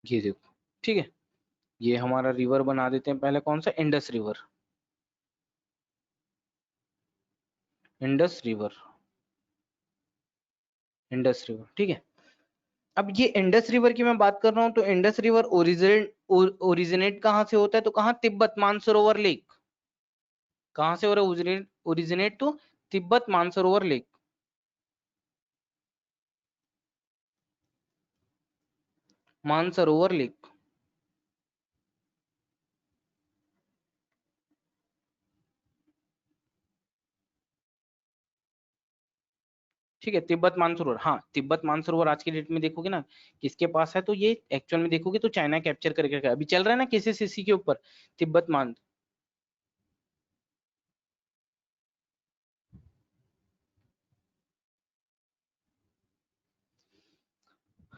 ये देखो, ठीक है, ये हमारा रिवर बना देते हैं पहले, कौन सा, Indus river, Indus river, Indus river, ठीक है। अब ये इंडस रिवर की मैं बात कर रहा हूं, तो इंडस रिवर ओरिजिनेट कहाँ से होता है, तो कहाँ, तिब्बत मानसरोवर लेक, कहाँ से हो रहा है ओरिजिनेट, ओरिजिनेट तो तिब्बत मानसरोवर लेक, मानसरोवर लेक, ठीक है, तिब्बत मानसरोवर, हाँ, तिब्बत मानसरोवर आज के डेट में देखोगे ना किसके पास है, तो ये एक्चुअल में देखोगे तो चाइना कैप्चर करके रखा है। अभी चल रहा है ना KCCC के ऊपर, तिब्बत मान,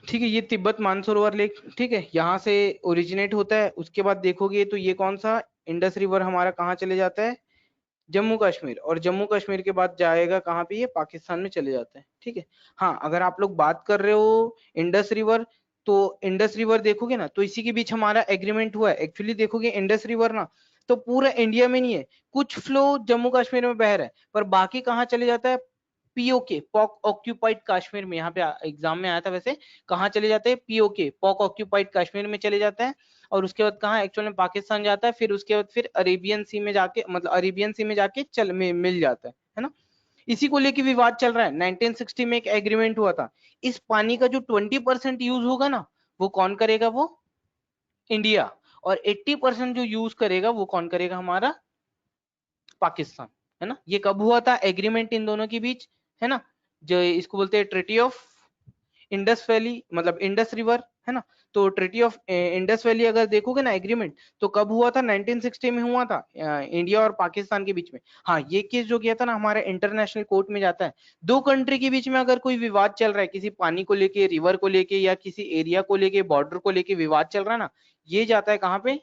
ठीक है, ये तिब्बत मानसरोवर लेक, ठीक है, यहाँ से ओरिजिनेट होता है। उसके बाद देखोगे तो ये कौन सा, इंडस रिवर हमारा कहाँ चले जाता है, जम्मू कश्मीर, और जम्मू कश्मीर के बाद जाएगा कहाँ पे, ये पाकिस्तान में चले जाता है, ठीक है। हाँ, अगर आप लोग बात कर रहे हो इंडस रिवर, तो इंडस रिवर देखोगे ना तो इसी के बीच हमारा एग्रीमेंट हुआ है। एक्चुअली देखोगे इंडस रिवर ना तो पूरा इंडिया में नहीं है, कुछ फ्लो जम्मू कश्मीर में बह रहा है, पर बाकी कहाँ चले जाता है, POK, पॉक ऑक्यूपाइड कश्मीर में, यहाँ पे एग्जाम में आया था वैसे, कहाँ चले जाते हैं, POK, पॉक ऑक्यूपाइड कश्मीर में चले जाता है। और उसके बाद कहाँ एक्चुअल में पाकिस्तान जाता है, फिर उसके बाद फिर अरेबियन सी में जाके, मतलब अरेबियन सी में जाके मिल जाता है ना। इसी को लेके विवाद चल रहा है। 1960 में एक एग्रीमेंट हुआ था, इस पानी का जो 20% यूज होगा ना, वो कौन करेगा, वो इंडिया, और 80% जो यूज करेगा वो कौन करेगा, हमारा पाकिस्तान, है ना। ये कब हुआ था एग्रीमेंट इन दोनों के बीच, है ना, जो इसको बोलते हैं ट्रीटी ऑफ इंडस वैली, मतलब इंडस रिवर, है ना। तो ट्रीटी ऑफ इंडस वैली अगर देखोगे ना एग्रीमेंट, तो कब हुआ था, 1960 में हुआ था, इंडिया और पाकिस्तान के बीच में। हाँ, ये केस जो किया था ना हमारे इंटरनेशनल कोर्ट में जाता है। दो कंट्री के बीच में अगर कोई विवाद चल रहा है, किसी पानी को लेके, रिवर को लेके, या किसी एरिया को लेके, बॉर्डर को लेके विवाद चल रहा है ना, ये जाता है कहाँ पे,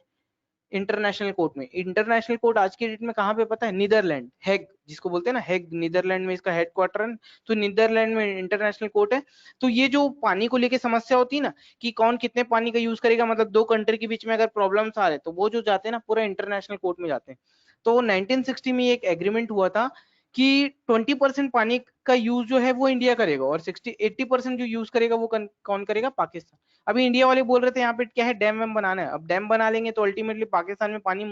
इंटरनेशनल कोर्ट में। इंटरनेशनल कोर्ट आज की डेट में कहाँ पे पता है, नीदरलैंड, हेग जिसको बोलते हैं ना, हेग, नीदरलैंड में इसका हेडक्वार्टर है। तो नीदरलैंड में इंटरनेशनल कोर्ट है। तो ये जो पानी को लेके समस्या होती है ना, कि कौन कितने पानी का यूज करेगा, मतलब दो कंट्री के बीच में अगर प्रॉब्लम्स आ रहे तो वो जो जाते हैं ना पूरा इंटरनेशनल कोर्ट में जाते हैं। तो 1960 में एक एग्रीमेंट हुआ था कि 20% पानी का यूज जो है वो इंडिया करेगा, और 80% जो यूज करेगा वो कौन करेगा, पाकिस्तान। अभी इंडिया वाले बोल रहे थे यहाँ पे क्या है, डैम वैम बनाना है। अब डैम बना लेंगे तो अल्टीमेटली पाकिस्तान में पानी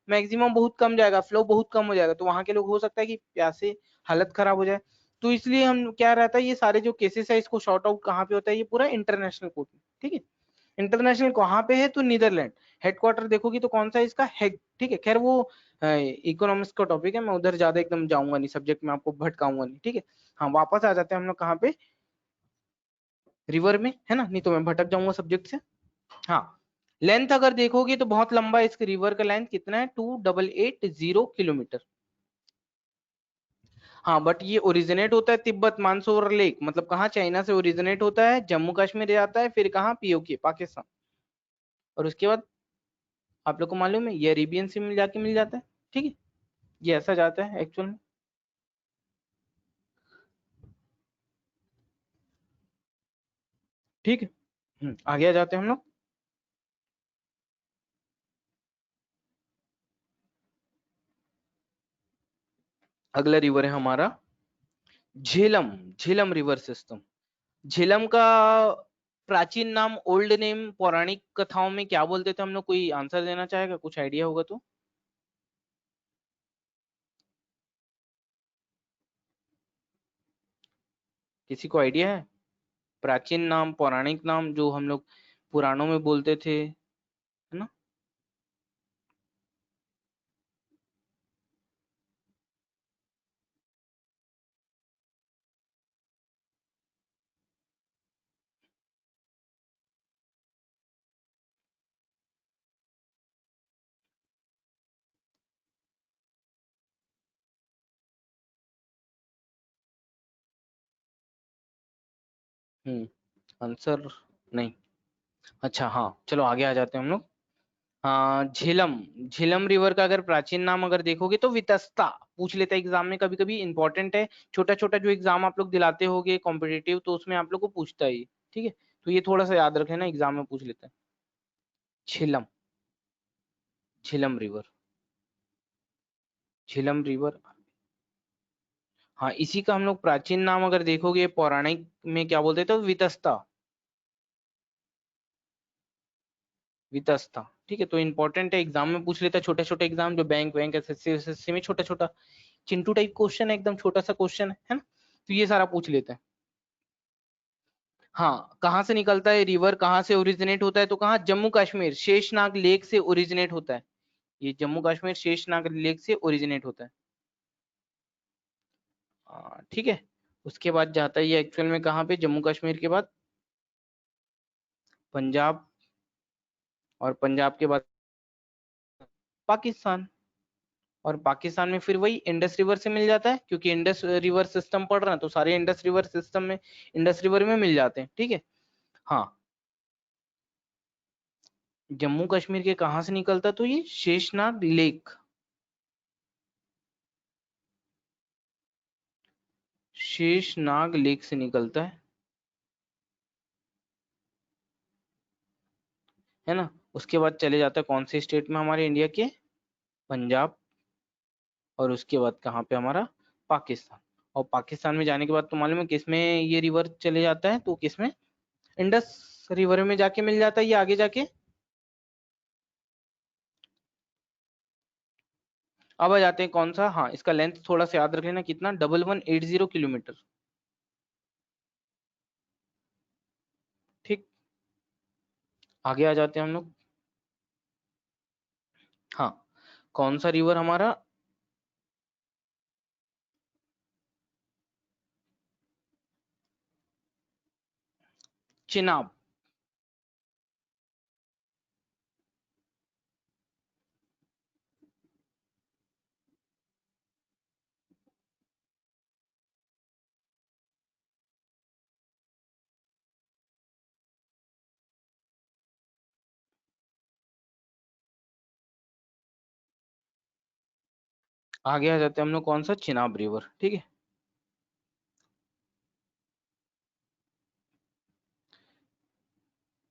मैक्सिमम बहुत कम जाएगा, फ्लो बहुत कम हो जाएगा, तो वहां के लोग हो सकता है कि प्यासे हालत खराब हो जाए। तो इसलिए हम क्या रहता है, ये सारे जो केसेस है इसको शॉर्ट आउट कहाँ पे होता है, ये पूरा इंटरनेशनल कोर्ट में, ठीक है। इंटरनेशनल कहाँ पे है, तो नीदरलैंड। हेडक्वार्टर देखोगी तो कौन सा है इसका, हेग, ठीक है। खैर वो इकोनॉमिक्स का टॉपिक है, मैं उधर ज्यादा एकदम जाऊंगा नहीं, सब्जेक्ट में आपको भटकाऊंगा नहीं, ठीक है। हाँ, वापस आ जाते हैं हम लोग कहाँ पे, रिवर में, है ना, नहीं तो मैं भटक जाऊंगा सब्जेक्ट से। हाँ, लेंथ अगर देखोगे तो बहुत लंबा है, इसके रिवर का लेंथ कितना है, 2880 किलोमीटर। हाँ, बट ये ओरिजिनेट होता है तिब्बत मानसरोवर लेक, मतलब कहाँ, चाइना से ओरिजिनेट होता है, जम्मू कश्मीर जाता है, फिर कहाँ, POK, पाकिस्तान, और उसके बाद आप लोग को मालूम है ये अरेबियन सी में जाके मिल जाता है, ठीक है। ये ऐसा जाता है एक्चुअल में, ठीक है। आगे आ जाते हैं हम लोग। अगला रिवर है हमारा झेलम, झेलम रिवर सिस्टम। झेलम का प्राचीन नाम, ओल्ड नेम, पौराणिक कथाओं में क्या बोलते थे हम लोग, कोई आंसर देना चाहेगा, कुछ आइडिया होगा तो। किसी को आइडिया है, प्राचीन नाम, पौराणिक नाम जो हम लोग पुराणों में बोलते थे, है ना। आंसर नहीं, अच्छा हाँ, चलो आगे आ जाते हैं हम लोग। हाँ, झेलम, झेलम रिवर का अगर प्राचीन नाम अगर देखोगे तो वितस्ता, पूछ लेता है एग्जाम में, कभी कभी इंपॉर्टेंट है। छोटा छोटा जो एग्जाम आप लोग दिलाते होगे कॉम्पिटिटिव, तो उसमें आप लोग को पूछता है ये, ठीक है। तो ये थोड़ा सा याद रखे ना, एग्जाम में पूछ लेता है। Jhelum, Jhelum river, Jhelum river. हाँ, इसी का हम लोग प्राचीन नाम अगर देखोगे पौराणिक में क्या बोलते थे, तो वितस्ता, वितस्ता। ठीक है, तो इंपॉर्टेंट है, एग्जाम में पूछ लेता है, छोटे छोटे एग्जाम जो बैंक बैंक एसएससी एसएससी में छोटा छोटा चिंटू टाइप क्वेश्चन है, एकदम छोटा सा क्वेश्चन है ना, तो ये सारा पूछ लेते हैं। हाँ, कहाँ से निकलता है रिवर, कहाँ से ओरिजिनेट होता है, तो कहाँ, जम्मू कश्मीर शेषनाग लेक से ओरिजिनेट होता है। ये जम्मू कश्मीर शेषनाग लेक से ओरिजिनेट होता है। ठीक है, उसके बाद जाता है ये एक्चुअल में कहाँ पे, जम्मू कश्मीर के बाद पंजाब, और पंजाब के बाद पाकिस्तान, और पाकिस्तान में फिर वही इंडस रिवर से मिल जाता है, क्योंकि इंडस रिवर सिस्टम पढ़ रहे हैं तो सारे इंडस रिवर सिस्टम में, इंडस रिवर में मिल जाते हैं। ठीक है। हाँ, जम्मू कश्मीर के कहाँ से निकलता, तो ये शेषनाग लेक, शेषनाग लेक से निकलता है ना। उसके बाद चले जाता है कौन से स्टेट में, हमारे इंडिया के, पंजाब, और उसके बाद कहाँ पे हमारा, पाकिस्तान। और पाकिस्तान में जाने के बाद तो मालूम है किस में ये रिवर चले जाता है, तो किस में, इंडस रिवर में जाके मिल जाता है ये आगे जाके। अब आ जाते हैं कौन सा, हाँ इसका लेंथ थोड़ा सा याद रख लेना, कितना, 1180 किलोमीटर। ठीक, आगे आ जाते हैं हम लोग। हाँ, कौन सा रिवर हमारा, चिनाब। आगे आ जाते हैं हम लोग कौन सा, चिनाब रिवर। ठीक है,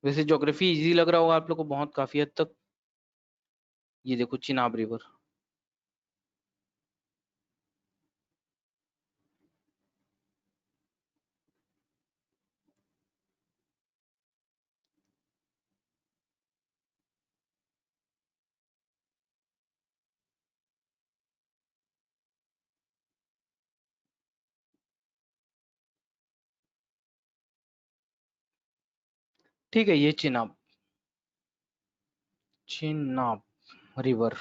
वैसे ज्योग्राफी इजी लग रहा होगा आप लोग को बहुत, काफी हद तक। ये देखो चिनाब रिवर। ठीक है, ये चिनाब, चिनाब रिवर,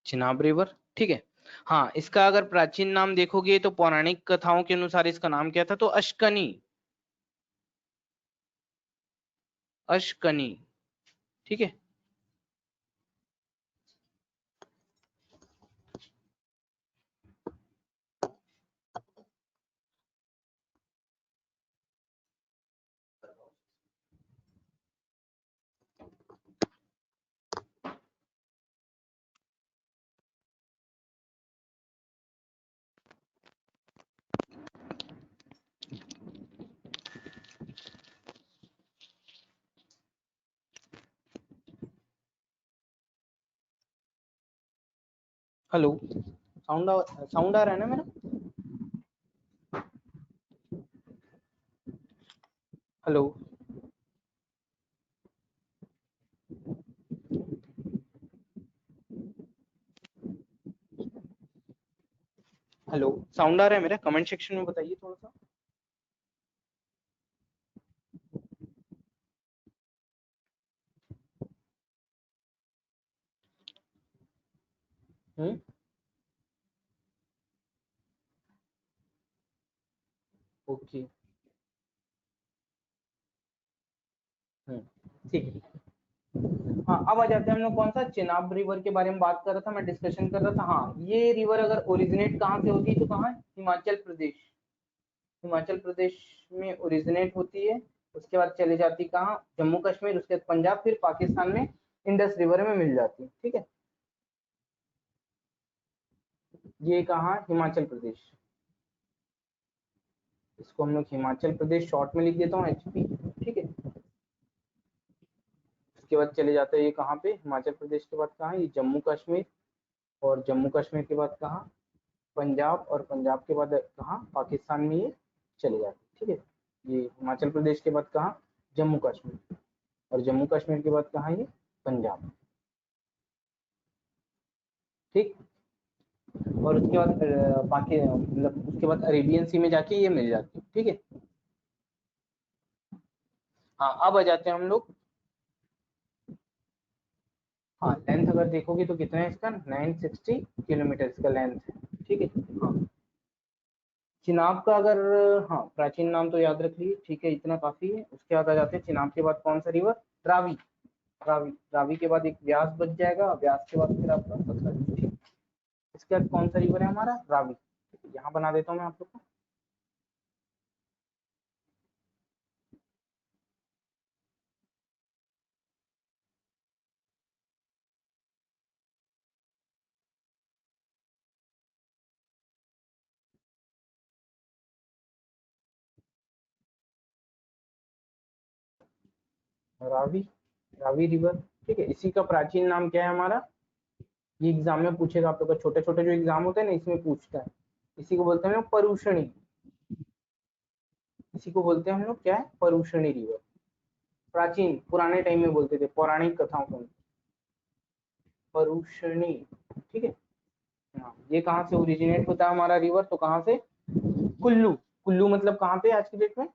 चिनाब रिवर। ठीक है। हाँ, इसका अगर प्राचीन नाम देखोगे तो पौराणिक कथाओं के अनुसार इसका नाम क्या था, तो अश्कनी, अश्कनी। ठीक है। हेलो, साउंड आ रहा है ना मेरा। हेलो, हेलो, साउंड आ रहा है मेरा, कमेंट सेक्शन में बताइए थोड़ा सा। हम्म, ओके। ठीक है। हाँ, अब आ जाते हैं हम लोग कौन सा, चिनाब रिवर के बारे में बात कर रहा था, मैं डिस्कशन कर रहा था। हाँ, ये रिवर अगर ओरिजिनेट कहाँ से होती है, तो कहाँ, हिमाचल प्रदेश, हिमाचल प्रदेश में ओरिजिनेट होती है। उसके बाद चले जाती कहाँ, जम्मू कश्मीर, उसके बाद पंजाब, फिर पाकिस्तान में इंडस रिवर में मिल जाती है। ठीक है, ये कहाँ, हिमाचल प्रदेश, इसको हम लोग हिमाचल प्रदेश शॉर्ट में लिख देता हूँ, एचपी। ठीक है। इसके बाद चले जाते हैं ये कहाँ पे, हिमाचल प्रदेश के बाद कहाँ है ये जम्मू कश्मीर, और जम्मू कश्मीर के बाद कहाँ पंजाब, और पंजाब के बाद कहाँ पाकिस्तान में ये चले जाते हैं। ठीक है, ये हिमाचल प्रदेश के बाद कहाँ जम्मू कश्मीर, और जम्मू कश्मीर के बाद कहाँ ये पंजाब। ठीक, और उसके बाद बाकी मतलब उसके बाद अरेबियन सी में जाके ये मिल जाती है। ठीक है, हाँ अब आ जाते हैं हम लोग। हाँ लेंथ अगर देखोगे तो कितना है इसका, 960 किलोमीटर इसका लेंथ है। ठीक है, हाँ चिनाब का अगर, हाँ प्राचीन नाम तो याद रख लिए, ठीक है इतना काफी है। उसके बाद आ जाते हैं चिनाब के बाद कौन सा रिवर, रावी। रावी, रावी के बाद एक व्यास बच जाएगा, व्यास के बाद फिर आपका सतलज। ठीक, इसके बाद कौन सा रिवर है हमारा, रावी। यहाँ बना देता हूँ मैं आप लोग को। रावी, रावी रिवर। ठीक है, इसी का प्राचीन नाम क्या है हमारा, ये एग्जाम में पूछेगा आप लोग का, छोटे छोटे जो एग्जाम होते हैं ना इसमें पूछता है। इसी को बोलते हैं हम लोग परुषणी, इसी को बोलते हैं हम लोग क्या है, परुषणी रिवर। प्राचीन पुराने टाइम में बोलते थे, पौराणिक कथाओं को परुषणी। ठीक है, हाँ ये कहाँ से ओरिजिनेट होता है हमारा रिवर, तो कहाँ से, कुल्लू। कुल्लू मतलब कहाँ पे आज की डेट में,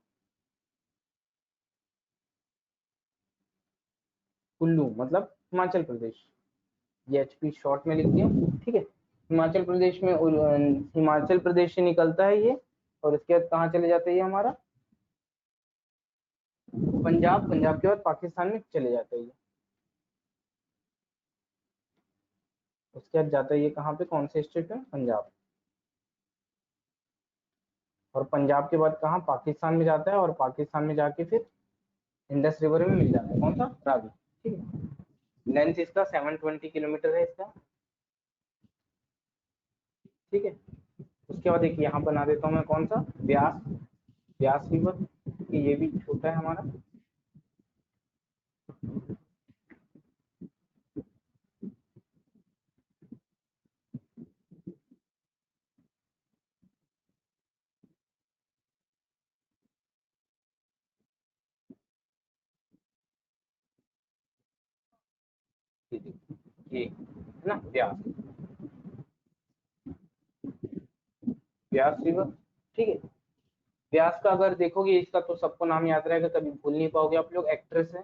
कुल्लू मतलब हिमाचल प्रदेश, ये एचपी शॉर्ट में लिख दिया। ठीक है, हिमाचल प्रदेश में हिमाचल प्रदेश से निकलता है ये, और इसके बाद कहाँ चले जाते हैं ये हमारा पंजाब, पंजाब के बाद पाकिस्तान में चले जाते हैं ये। उसके बाद जाता है ये कहाँ पे, कौन से स्टेट में, पंजाब, और पंजाब के बाद कहाँ पाकिस्तान में जाता है, और पाकिस्तान में जाके फिर इंडस रिवर में मिल जाता है कौन सा, रावी। ठीक है, लेंथ इसका 720 किलोमीटर है इसका। ठीक है, उसके बाद एक यहाँ बना देता हूँ मैं कौन सा, व्यास, व्यास रिवर, ये भी छोटा है हमारा। ये है ना व्यास, व्यास रिवर। ठीक है, व्यास का अगर देखोगे इसका तो सबको नाम याद रहेगा, कभी भूल नहीं पाओगे आप लोग। एक्ट्रेस है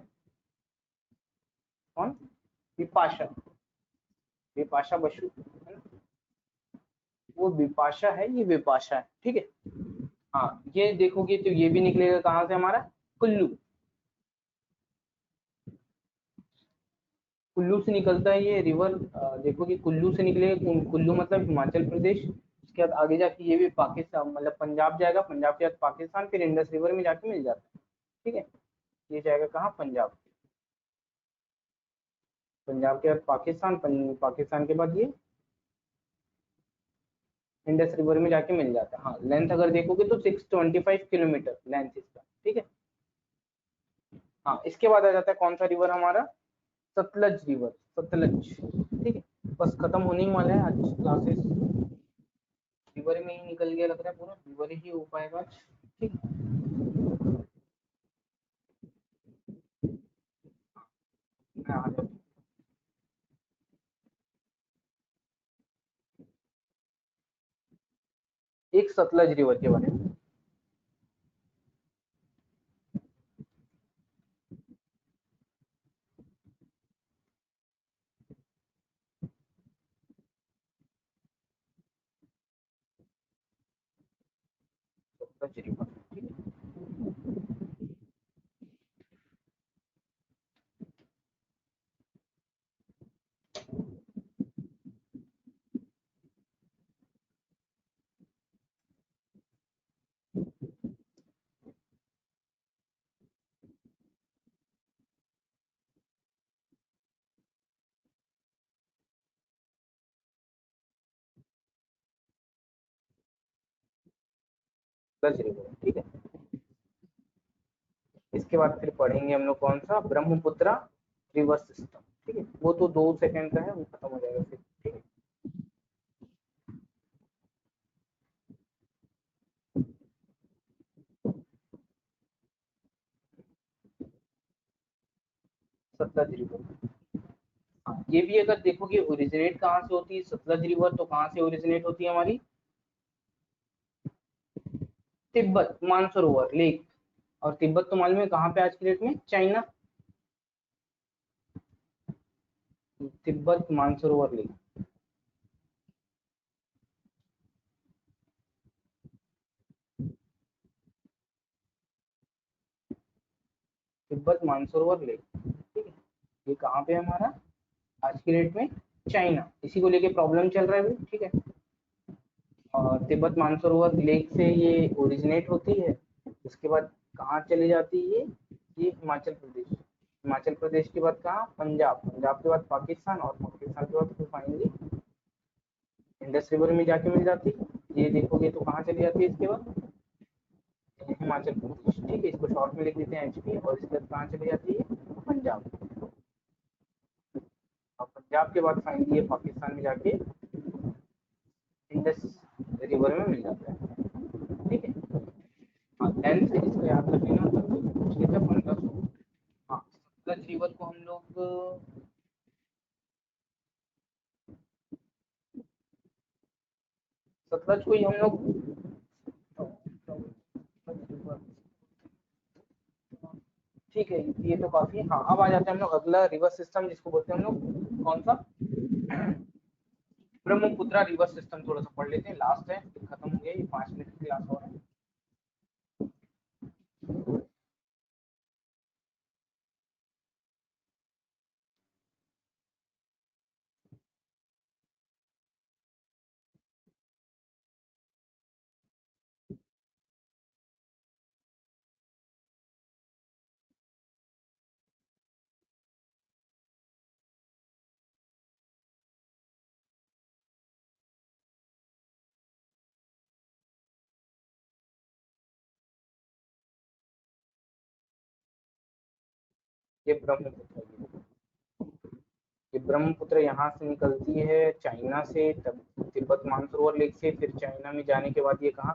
कौन, विपाशा, विपाशा बसु है ना? वो विपाशा है, ये विपाशा है। ठीक है, हाँ ये देखोगे तो ये भी निकलेगा कहाँ से हमारा, कुल्लू। कुल्लू से निकलता है ये रिवर, देखोगे कुल्लू से निकलेगा, कुल्लू मतलब हिमाचल प्रदेश। उसके बाद आगे जाके ये भी पाकिस्तान मतलब पंजाब जाएगा, पंजाब के बाद पाकिस्तान, फिर इंडस रिवर में जाके मिल जाता है। ठीक है, ये जाएगा कहाँ, पंजाब, पंजाब के बाद पाकिस्तान, पाकिस्तान के बाद ये इंडस रिवर में जाके मिल जाता है। हाँ लेंथ अगर देखोगे तो 625 किलोमीटर लेंथ इसका। ठीक है, हाँ इसके बाद आ जाता है कौन सा रिवर हमारा, सतलज रिवर, सतलज। ठीक है, बस खत्म होने ही वाला है आज क्लासेस, रिवर में ही निकल गया लग रहा है, पूरा रिवर ही हो पाएगा आज। ठीक है, आ जाओ। एक सतलज रिवर के बारे में, सतलज रिवर। ठीक है, सतलज रिवर। ठीक है, इसके बाद फिर पढ़ेंगे हम लोग कौन सा, ब्रह्मपुत्रा रिवर सिस्टम, ठीक है, वो तो 2 सेकंड का है, वो खत्म हो जाएगा फिर, ठीक है। सतलज रिवर, हाँ ये भी अगर देखोगे ओरिजिनेट कहाँ से होती है सतलज रिवर, तो कहाँ से ओरिजिनेट होती है हमारी, तिब्बत मानसरोवर लेक, और तिब्बत तो मालूम है कहाँ पे आज की डेट में, China, Tibet Mansarovar lake. Tibet Mansarovar lake, ठीक है, ये कहाँ पे है हमारा आज की डेट में, चाइना, इसी को लेके प्रॉब्लम चल रहा है अभी, ठीक है। और तिब्बत मानसरोवर लेक से ये ओरिजिनेट होती है, उसके बाद कहाँ चली जाती है ये हिमाचल प्रदेश, हिमाचल प्रदेश के बाद कहाँ, पंजाब, पंजाब के बाद पाकिस्तान, और पाकिस्तान के बाद फिर फाइनली इंडस रिवर में जाके मिल जाती है। ये देखोगे तो कहाँ चली जाती है इसके बाद, हिमाचल प्रदेश, ठीक है, इसको शॉर्ट में लिख देते हैं एचपी, और इसके बाद कहाँ चली जाती है, पंजाब, और पंजाब के बाद फाइनली ये पाकिस्तान में जाके इंडस रिवर में मिल जाता है, ठीक है। हाँ लेंथ इसका याद रख लेना, पूछ लेते 1500। हाँ सतलज रिवर को हम लोग, सतलज को ही हम लोग, ठीक है, ये तो काफी, हाँ अब आ जाते हैं हम लोग अगला रिवर सिस्टम जिसको बोलते हैं हम लोग कौन सा, ब्रह्मपुत्रा रिवर सिस्टम, थोड़ा सा पढ़ लेते हैं, लास्ट है फिर खत्म हो गया, ये 5 मिनट की क्लास और है। ये ब्रह्मपुत्र, ये ब्रह्मपुत्र यहाँ से निकलती है चाइना से, तब तिब्बत मानसरोवर लेक से, फिर चाइना में जाने के बाद ये कहाँ,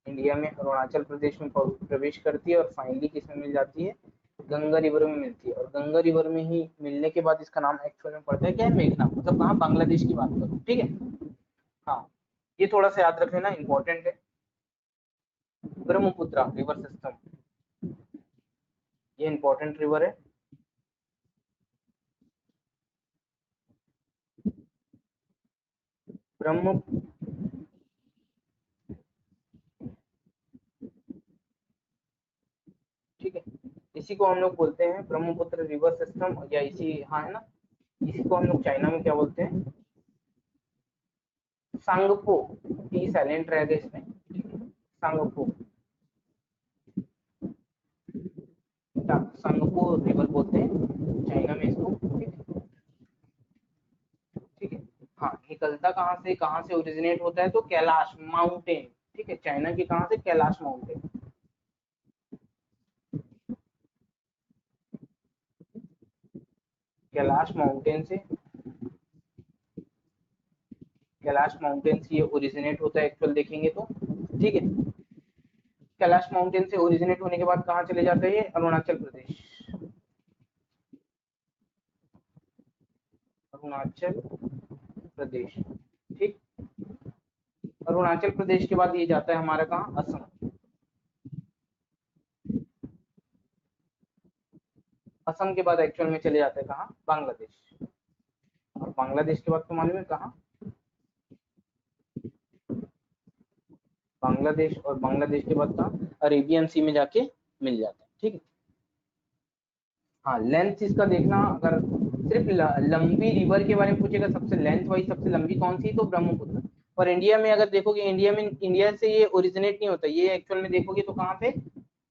इंडिया में अरुणाचल प्रदेश में प्रवेश करती है, और फाइनली किसमें मिल जाती है, गंगा रिवर में मिलती है, और गंगा रिवर में ही मिलने के बाद इसका नाम एक्चुअल में पड़ता है क्या है, मेघना, मतलब कहाँ, बांग्लादेश की बात करूँ, ठीक है। हाँ ये थोड़ा सा याद रख लेना, इंपॉर्टेंट है, ब्रह्मपुत्र रिवर सिस्टम, ये इंपॉर्टेंट रिवर है। ब्रह्म, ठीक है, इसी को हम लोग बोलते हैं ब्रह्मपुत्र रिवर सिस्टम, या इसी, हाँ है ना, इसी को हम लोग चाइना में क्या बोलते हैं, सांगपो, टी साइलेंट रहेगा इसमें, ठीक है, सांगपो, सांगपो रिवर बोलते हैं चाइना में इसको, ठीक है, ठीक है। हाँ निकलता कहाँ से ओरिजिनेट होता है, तो कैलाश माउंटेन, ठीक है, चाइना के कहाँ से, कैलाश माउंटेन, कैलाश माउंटेन से, कैलाश माउंटेन से ये ओरिजिनेट होता है एक्चुअल देखेंगे तो, ठीक है, कैलाश माउंटेन से ओरिजिनेट होने के बाद कहाँ चले जाते हैं ये, अरुणाचल प्रदेश, अरुणाचल प्रदेश, ठीक, अरुणाचल प्रदेश के बाद ये जाता है हमारा कहाँ, असम, असम के बाद एक्चुअल में चले जाते हैं कहाँ, बांग्लादेश, और बांग्लादेश के बाद तो मालूम है कहाँ, बांग्लादेश, और बांग्लादेश के बाद कहाँ, अरेबियन सी में जाके मिल जाता है, ठीक है। हाँ लेंथ इसका देखना, अगर सिर्फ लंबी रिवर के बारे में पूछेगा, सबसे लेंथ वाइज सबसे लंबी कौन सी, तो ब्रह्मपुत्र, और इंडिया में अगर देखोगे, इंडिया में, इंडिया से ये ओरिजिनेट नहीं होता, ये एक्चुअल में देखोगे तो कहाँ पे,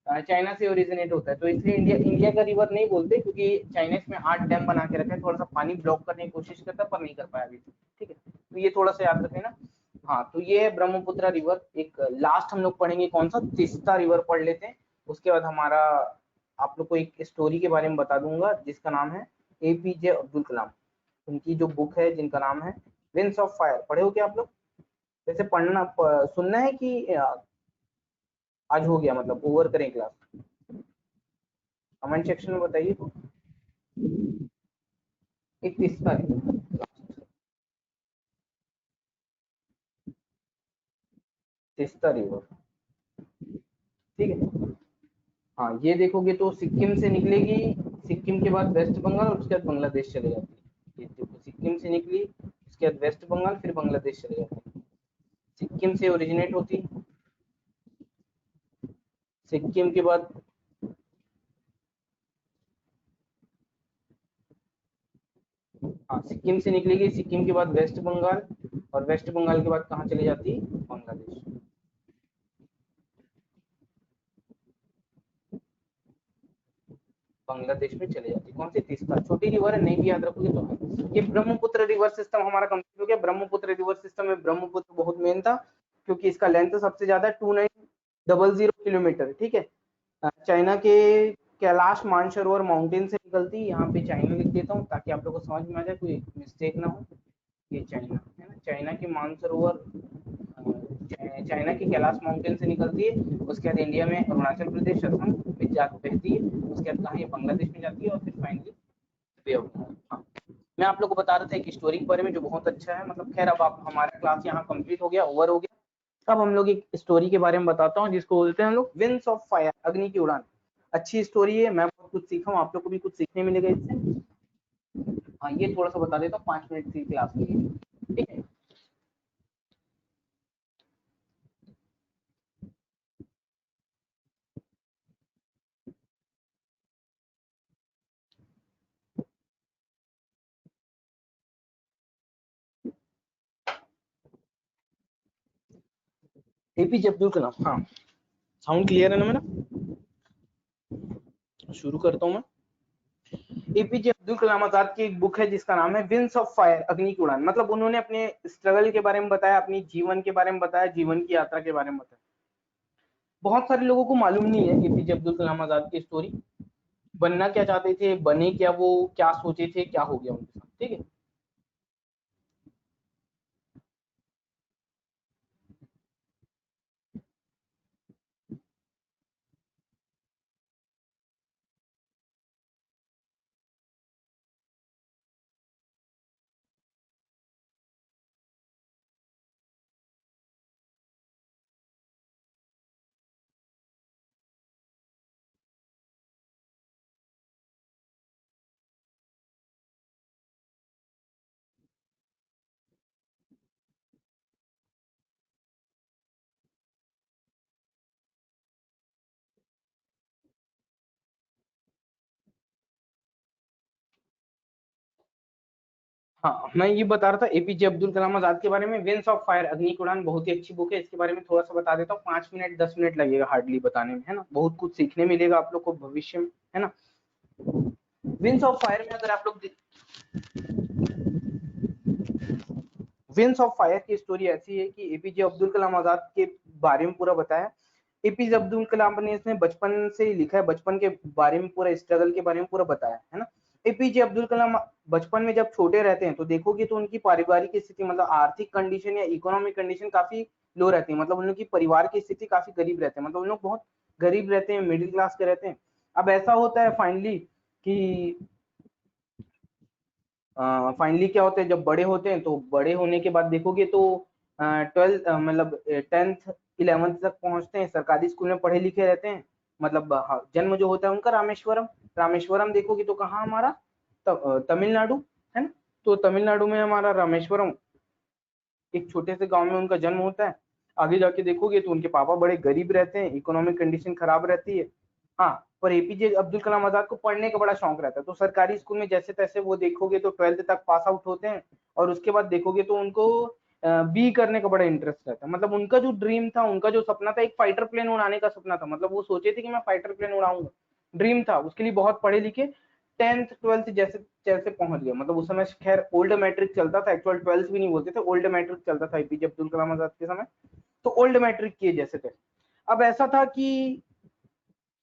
चाइना से ओरिजिनेट होता है, तो इसलिए इंडिया, इंडिया का रिवर नहीं बोलते, क्योंकि चाइना इसमें 8 डैम बना के रखा है, थोड़ा सा पानी ब्लॉक करने की कोशिश करता है पर नहीं कर पाया अभी, ठीक है, तो ये थोड़ा सा याद रखें ना। हाँ तो ये है ब्रह्मपुत्र रिवर। एक लास्ट हम लोग पढ़ेंगे कौन सा, तीस्ता रिवर पढ़ लेते हैं, उसके बाद हमारा, आप लोग को एक स्टोरी के बारे में बता दूंगा जिसका नाम है एपीजे अब्दुल कलाम, उनकी जो बुक है जिनका नाम है विंग्स ऑफ फायर। पढ़े हो क्या आप लोग? वैसे सुनना है कि आज हो गया, मतलब ओवर करें क्लास? कमेंट सेक्शन में बताइए। तो 31 तारीख, तीस्ता रिवर, ठीक है। हाँ, ये देखोगे तो सिक्किम से निकलेगी, सिक्किम के बाद वेस्ट बंगाल और उसके बाद बांग्लादेश चले जाती है। ये देखो, सिक्किम से निकली, उसके बाद वेस्ट बंगाल, फिर बांग्लादेश चले जाती है। सिक्किम से ओरिजिनेट होती, सिक्किम के बाद हाँ, सिक्किम से निकलेगी, सिक्किम के बाद वेस्ट बंगाल, और वेस्ट बंगाल के बाद कहाँ चली जाती? बांग्लादेश। बांग्लादेश में चले जाती। कौन सी? तीस्ता, छोटी रिवर है, नहीं भी याद रखोगे तो है। ये ब्रह्मपुत्र रिवर सिस्टम हमारा कंप्लीट हो गया। ब्रह्मपुत्र रिवर सिस्टम में ब्रह्मपुत्र बहुत मेन था, क्योंकि इसका लेंथ सबसे ज्यादा 2900 किलोमीटर, ठीक है। चाइना के कैलाश मानसरोवर माउंटेन से निकलती, यहाँ पे चाइना लिख देता हूँ ताकि आप लोग को समझ में आ जाए, कोई मिस्टेक ना हो। ये चाइना है ना, चाइना की मानसरोवर चाइना की कैलाश माउंटेन से निकलती है। उसके बाद इंडिया में अरुणाचल प्रदेश, असम में जा बहती है। उसके बाद कहाँ? ये बांग्लादेश में जाती है, और फिर फाइनली बे ऑफ बंगाल। हाँ, मैं आप लोग को बता रहा था एक स्टोरी के बारे में जो बहुत अच्छा है। मतलब खैर, अब आप हमारा क्लास यहाँ कंप्लीट हो गया, ओवर हो गया। अब हम लोग एक स्टोरी के बारे में बताता हूँ, जिसको बोलते हैं हम लोग विंग्स ऑफ फायर, अग्नि की उड़ान। अच्छी स्टोरी है, मैं बहुत कुछ सीखा हूँ, आप लोग को भी कुछ सीखने मिलेगा इससे। हाँ, ये थोड़ा सा बता देता हूँ 5 मिनट की क्लास के लिए, ठीक है। एपीजे अब्दुल कलाम, हाँ। साउंड क्लियर है ना मेरा? शुरू करता हूँ मैं। एपीजे अब्दुल कलाम आजाद की एक बुक है जिसका नाम है विंग्स ऑफ फायर, अग्नि की उड़ान। मतलब उन्होंने अपने स्ट्रगल के बारे में बताया, अपनी जीवन के बारे में बताया, जीवन की यात्रा के बारे में बताया। बहुत सारे लोगों को मालूम नहीं है एपीजे अब्दुल कलाम आजाद की स्टोरी। बनना क्या चाहते थे, बने क्या, वो क्या सोचे थे, क्या हो गया उनके साथ, ठीक है। हाँ, मैं ये बता रहा था एपीजे अब्दुल कलाम आजाद के बारे में, विंग्स ऑफ फायर, अग्नि की उड़ान, बहुत ही अच्छी बुक है। इसके बारे में थोड़ा सा बता देता हूँ, 5 मिनट 10 मिनट लगेगा हार्डली बताने में, है ना। बहुत कुछ सीखने मिलेगा आप लोग को भविष्य में, है ना। विंग्स ऑफ फायर में अगर आप लोग, विंग्स ऑफ फायर की स्टोरी ऐसी है कि एपीजे अब्दुल कलाम आजाद के बारे में पूरा बताया। एपीजे अब्दुल कलाम ने इसने बचपन से ही लिखा है, बचपन के बारे में पूरा, स्ट्रगल के बारे में पूरा बताया है ना। एपीजे अब्दुल कलाम बचपन में जब छोटे रहते हैं तो देखोगे तो उनकी पारिवारिक स्थिति, मतलब आर्थिक कंडीशन या इकोनॉमिक कंडीशन काफी लो रहती है। मतलब उनकी परिवार की स्थिति काफी गरीब रहते हैं, मतलब उन लोग बहुत गरीब रहते हैं, मिडिल क्लास के रहते हैं। अब ऐसा होता है फाइनली कि फाइनली क्या होता है, जब बड़े होते हैं तो बड़े होने के बाद देखोगे तो 12 मतलब 10th 11th तक पहुंचते हैं, सरकारी स्कूल में पढ़े लिखे रहते हैं। मतलब हाँ, जन्म जो होता है उनका रामेश्वरम, रामेश्वरम देखोगे तो कहाँ हमारा, तमिलनाडु, है ना। तो तमिलनाडु में हमारा रामेश्वरम, एक छोटे से गांव में उनका जन्म होता है। आगे जाके देखोगे तो उनके पापा बड़े गरीब रहते हैं, इकोनॉमिक कंडीशन खराब रहती है। हाँ, पर एपीजे अब्दुल कलाम आजाद को पढ़ने का बड़ा शौक रहता है, तो सरकारी स्कूल में जैसे तैसे वो देखोगे तो 12th तक पास आउट होते हैं। और उसके बाद देखोगे तो उनको बी करने का बड़ा इंटरेस्ट रहता है। मतलब उनका जो ड्रीम था, उनका जो सपना था, एक फाइटर प्लेन उड़ाने का सपना था। मतलब वो सोचे थे कि मैं फाइटर प्लेन उड़ाऊंगा, ड्रीम था उसके लिए। बहुत पढ़े लिखे, 10th 12th जैसे जैसे पहुंच गया। मतलब उस समय खैर ओल्ड मैट्रिक चलता था, एक्चुअल 12th भी नहीं बोलते थे, ओल्ड मैट्रिक चलता था एपीजे अब्दुल कलाम आजाद के समय। तो ओल्ड मैट्रिक किए जैसे थे। अब ऐसा था कि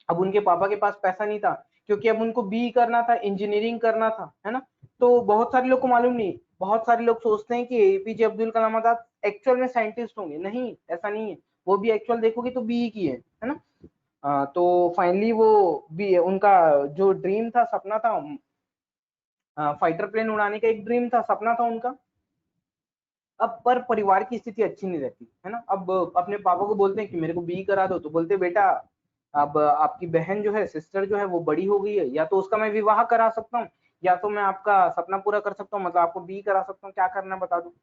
अब उनके पापा के पास पैसा नहीं था, क्योंकि अब उनको बी करना था, इंजीनियरिंग करना था, है ना। तो बहुत सारे लोग को मालूम नहीं, बहुत सारे लोग सोचते हैं कि एपीजे अब्दुल कलाम आजाद एक्चुअल में साइंटिस्ट होंगे, नहीं ऐसा नहीं है। वो भी एक्चुअल देखोगे तो बी की है ना। तो फाइनली वो भी उनका जो ड्रीम था, सपना था, फाइटर प्लेन उड़ाने का एक ड्रीम था, सपना था उनका। अब पर परिवार की स्थिति अच्छी नहीं रहती, है ना। अब अपने पापा को बोलते हैं कि मेरे को बी करा दो, तो बोलते बेटा अब आपकी बहन जो है, सिस्टर जो है वो बड़ी हो गई है, या तो उसका मैं विवाह करा सकता हूँ, या तो मैं आपका सपना पूरा कर सकता हूँ, मतलब आपको बी करा सकता हूँ, क्या करना है बता दो।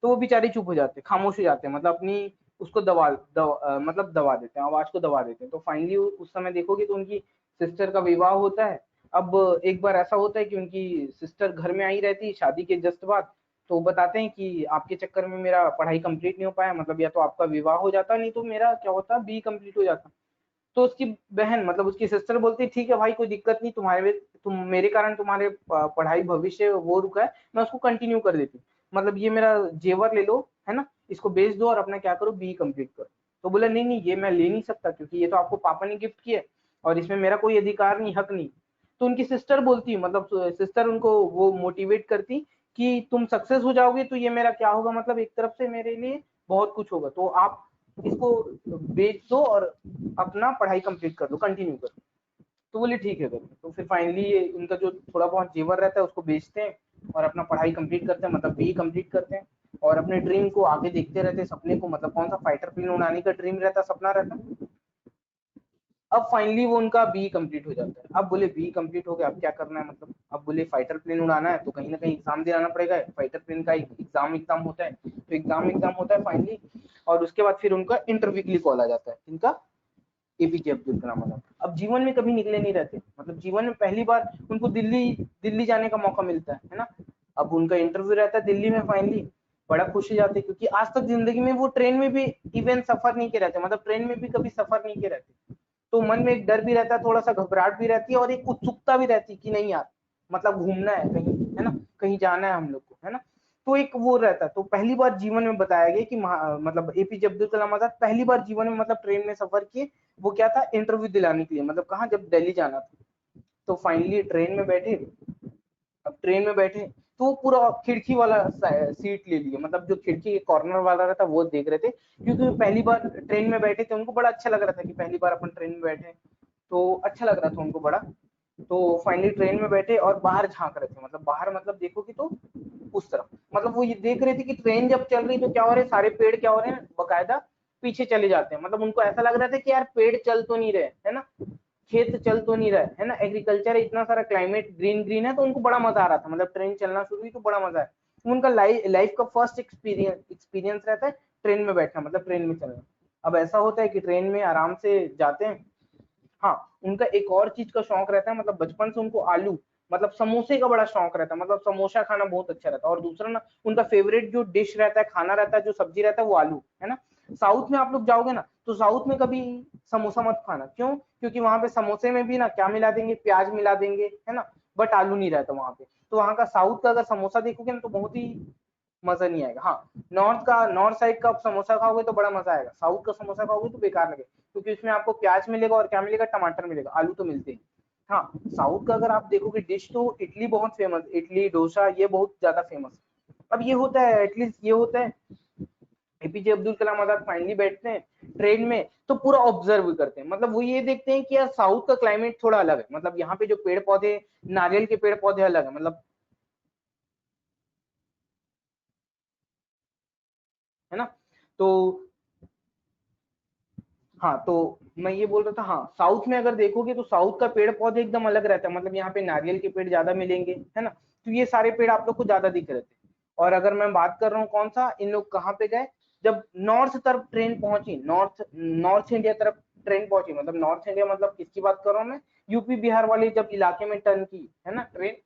तो वो बेचारे चुप हो जाते, खामोश हो जाते हैं, मतलब अपनी उसको मतलब दबा देते हैं, आवाज को दबा देते हैं। तो फाइनली उस समय देखोगे तो उनकी सिस्टर का विवाह होता है। अब एक बार ऐसा होता है कि उनकी सिस्टर घर में आई रहती है शादी के जस्ट बाद। तो बताते हैं कि आपके चक्कर में मेरा पढ़ाई कंप्लीट नहीं हो पाया, मतलब या तो आपका विवाह हो जाता, नहीं तो मेरा क्या होता, बी कंप्लीट हो जाता। तो उसकी बहन मतलब उसकी सिस्टर बोलती है ठीक है भाई, कोई दिक्कत नहीं, तुम मेरे कारण तुम्हारे पढ़ाई भविष्य वो रुका है, मैं उसको कंटिन्यू कर देती हूँ। मतलब ये मेरा जेवर ले लो, है ना, इसको बेच दो और अपना क्या करो, बी कंप्लीट करो। तो बोला नहीं नहीं, ये मैं ले नहीं सकता, क्योंकि ये तो आपको पापा ने गिफ्ट किया है और इसमें मेरा कोई अधिकार नहीं, हक नहीं। तो उनकी सिस्टर बोलती, मतलब सिस्टर उनको वो मोटिवेट करती कि तुम सक्सेस हो जाओगे तो ये मेरा क्या होगा, मतलब एक तरफ से मेरे लिए बहुत कुछ होगा, तो आप इसको बेच दो और अपना पढ़ाई कंप्लीट कर दो, कंटिन्यू कर दो। तो बोले ठीक है करो। तो फिर फाइनली उनका जो थोड़ा बहुत जेवर रहता है उसको बेचते हैं और अपना पढ़ाई कंप्लीट करते हैं, मतलब बी कंप्लीट करते हैं। और अपने ड्रीम को आगे देखते रहते हैं, सपने को, मतलब कौन सा फाइटर प्लेन उड़ाने का ड्रीम रहता, सपना रहता। अब फाइनली वो उनका बी कंप्लीट हो जाता है। अब बोले बी कंप्लीट हो गया, अब क्या करना है, मतलब अब बोले फाइटर प्लेन उड़ाना है तो कहीं ना कहीं एग्जाम दिलाना पड़ेगा, फाइटर प्लेन का एक एग्जाम होता है, तो एग्जाम होता है फाइनली। और उसके बाद फिर उनका इंटरव्यू के लिए कॉल आ जाता है, इनका एपीजे अब्दुल कलाम आजाद। अब जीवन में कभी निकले नहीं रहते, मतलब जीवन में पहली बार उनको दिल्ली दिल्ली जाने का मौका मिलता है ना। अब उनका इंटरव्यू रहता है दिल्ली में, फाइनली बड़ा खुश हो जाते, क्योंकि आज तक जिंदगी में वो ट्रेन में भी इवन सफर नहीं किए रहते, मतलब ट्रेन में भी कभी सफर नहीं किए रहते। तो मन में एक डर भी रहता है, थोड़ा सा घबराहट भी रहती है और एक उत्सुकता भी रहती है कि नहीं यार, मतलब घूमना है कहीं, है ना, कहीं जाना है हम लोग को, है ना। तो एक वो रहता है। तो पहली बार जीवन में बताया गया कि मतलब एपीजे अब्दुल कलाम आजाद पहली बार जीवन में मतलब ट्रेन में सफर किए। वो क्या था, इंटरव्यू दिलाने के लिए, मतलब कहाँ, जब दिल्ली जाना था। तो फाइनली ट्रेन में बैठे। अब ट्रेन में बैठे तो वो पूरा खिड़की वाला सीट ले लिए, मतलब जो खिड़की के कॉर्नर वाला रहता वो देख रहे थे, क्योंकि पहली बार ट्रेन में बैठे थे, उनको बड़ा अच्छा लग रहा था कि पहली बार अपन ट्रेन में बैठे, तो अच्छा लग रहा था उनको बड़ा। तो फाइनली ट्रेन में बैठे और बाहर झांक रहे थे, मतलब बाहर मतलब देखो कि तो उस तरफ, मतलब वो ये देख रहे थे कि ट्रेन जब चल रही तो क्या हो रहा है, सारे पेड़ क्या हो रहे हैं, बकायदा पीछे चले जाते हैं। मतलब उनको ऐसा लग रहा था कि यार पेड़ चल तो नहीं रहे, है ना, खेत चल तो नहीं रहा है ना, एग्रीकल्चर इतना सारा क्लाइमेट ग्रीन ग्रीन है, तो उनको बड़ा मजा आ रहा था, मतलब ट्रेन चलना शुरू हुई तो बड़ा मजा है। उनका लाइफ का फर्स्ट एक्सपीरियंस रहता है ट्रेन में बैठना, मतलब ट्रेन में चलना। अब ऐसा होता है कि ट्रेन में आराम से जाते हैं। हाँ, उनका एक और चीज का शौक रहता है, मतलब बचपन से उनको आलू, मतलब समोसे का बड़ा शौक रहता है, मतलब समोसा खाना बहुत अच्छा रहता है। और दूसरा ना, उनका फेवरेट जो डिश रहता है, खाना रहता है, जो सब्जी रहता है, वो आलू, है ना। साउथ में आप लोग जाओगे ना, तो साउथ में कभी समोसा मत खाना, क्यों, क्योंकि वहां पे समोसे में भी ना क्या मिला देंगे, प्याज मिला देंगे, है ना, बट आलू नहीं रहता वहां पे। तो वहां का साउथ का अगर समोसा देखोगे ना, तो बहुत ही मजा नहीं आएगा। हाँ, नॉर्थ साइड का आप समोसा खाओगे तो बड़ा मजा आएगा, साउथ का समोसा खाओगे तो बेकार लगेगा, क्योंकि उसमें आपको प्याज मिलेगा और क्या मिलेगा, टमाटर मिलेगा, आलू तो मिलते ही। हाँ, साउथ का अगर आप देखोगे डिश, तो इडली बहुत फेमस, इडली डोसा ये बहुत ज्यादा फेमस। अब ये होता है, एटलीस्ट ये होता है, एपीजे अब्दुल कलाम आजाद फाइनली बैठते हैं ट्रेन में, तो पूरा ऑब्जर्व करते हैं, मतलब वो ये देखते हैं कि यार साउथ का क्लाइमेट थोड़ा अलग है, मतलब यहाँ पे जो पेड़ पौधे, नारियल के पेड़ पौधे अलग है, मतलब, है ना। तो हाँ, तो मैं ये बोल रहा था, हाँ साउथ में अगर देखोगे तो साउथ का पेड़ पौधे एकदम अलग रहता है, मतलब यहाँ पे नारियल के पेड़ ज्यादा मिलेंगे, है ना। तो ये सारे पेड़ आप लोग को ज्यादा दिख रहे थे। और अगर मैं बात कर रहा हूँ कौन सा, इन लोग कहाँ पे गए, जब नॉर्थ तरफ ट्रेन पहुंची, नॉर्थ नॉर्थ इंडिया तरफ ट्रेन पहुंची, मतलब नॉर्थ इंडिया मतलब किसकी बात कर रहा हूँ मैं, यूपी बिहार वाले जब इलाके में टर्न की, है ना ट्रेन,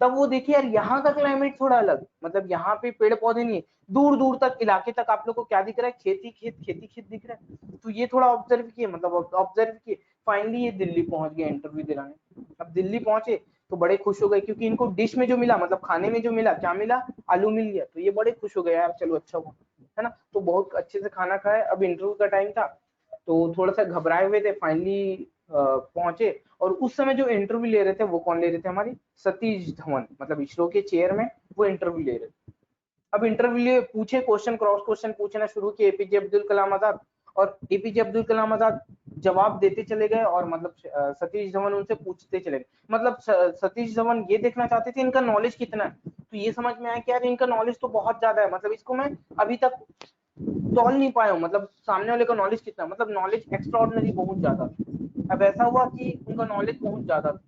तब वो देखिए यार यहाँ का क्लाइमेट थोड़ा अलग, मतलब यहाँ पे पेड़ पौधे नहीं है, दूर दूर तक इलाके तक आप लोग को क्या दिख रहा है, खेती खेत दिख रहा है। तो ये थोड़ा ऑब्जर्व किए, मतलब ऑब्जर्व किए। फाइनली ये दिल्ली पहुंच गए इंटरव्यू दिलाने। अब दिल्ली पहुंचे तो बड़े खुश हो गए, क्योंकि इनको डिश में जो मिला, मतलब खाने में जो मिला, क्या मिला, आलू मिल गया, तो ये बड़े खुश हो गए, यार चलो अच्छा हुआ, है ना। तो बहुत अच्छे से खाना खाए। अब इंटरव्यू का टाइम था, तो थोड़ा सा घबराए हुए थे। फाइनली पहुंचे और उस समय जो इंटरव्यू ले रहे थे वो कौन ले रहे थे, हमारी सतीश धवन, मतलब इसरो के चेयरमैन, वो इंटरव्यू ले रहे थे। अब इंटरव्यू लिए पूछे क्वेश्चन, क्रॉस क्वेश्चन पूछना शुरू किए एपीजे अब्दुल कलाम आजाद, और एपीजे अब्दुल कलाम आजाद जवाब देते चले गए, और मतलब सतीश धवन उनसे पूछते चले गए। मतलब सतीश धवन ये देखना चाहते थे इनका नॉलेज कितना है। तो ये समझ में आया कि यार इनका नॉलेज तो बहुत ज्यादा है, मतलब इसको मैं अभी तक तोल नहीं पाया हूँ, मतलब सामने वाले का नॉलेज कितना, मतलब नॉलेज एक्स्ट्राऑर्डिनरी बहुत ज्यादा। अब ऐसा हुआ कि उनका नॉलेज बहुत ज्यादा।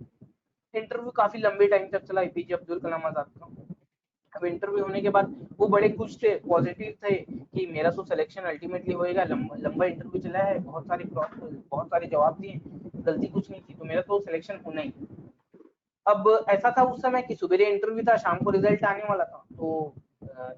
इंटरव्यू काफी लंबे टाइम तक चला एपीजे अब्दुल कलाम आजाद का। अब इंटरव्यू होने के बाद वो बड़े खुश थे, पॉजिटिव थे कि मेरा तो सिलेक्शन अल्टीमेटली होएगा। लंबा इंटरव्यू चला है, बहुत सारे जवाब दिए, गलती कुछ नहीं थी, तो मेरा तो सिलेक्शन होना ही। अब ऐसा था उस समय कि सुबह इंटरव्यू था, शाम को रिजल्ट आने वाला था। तो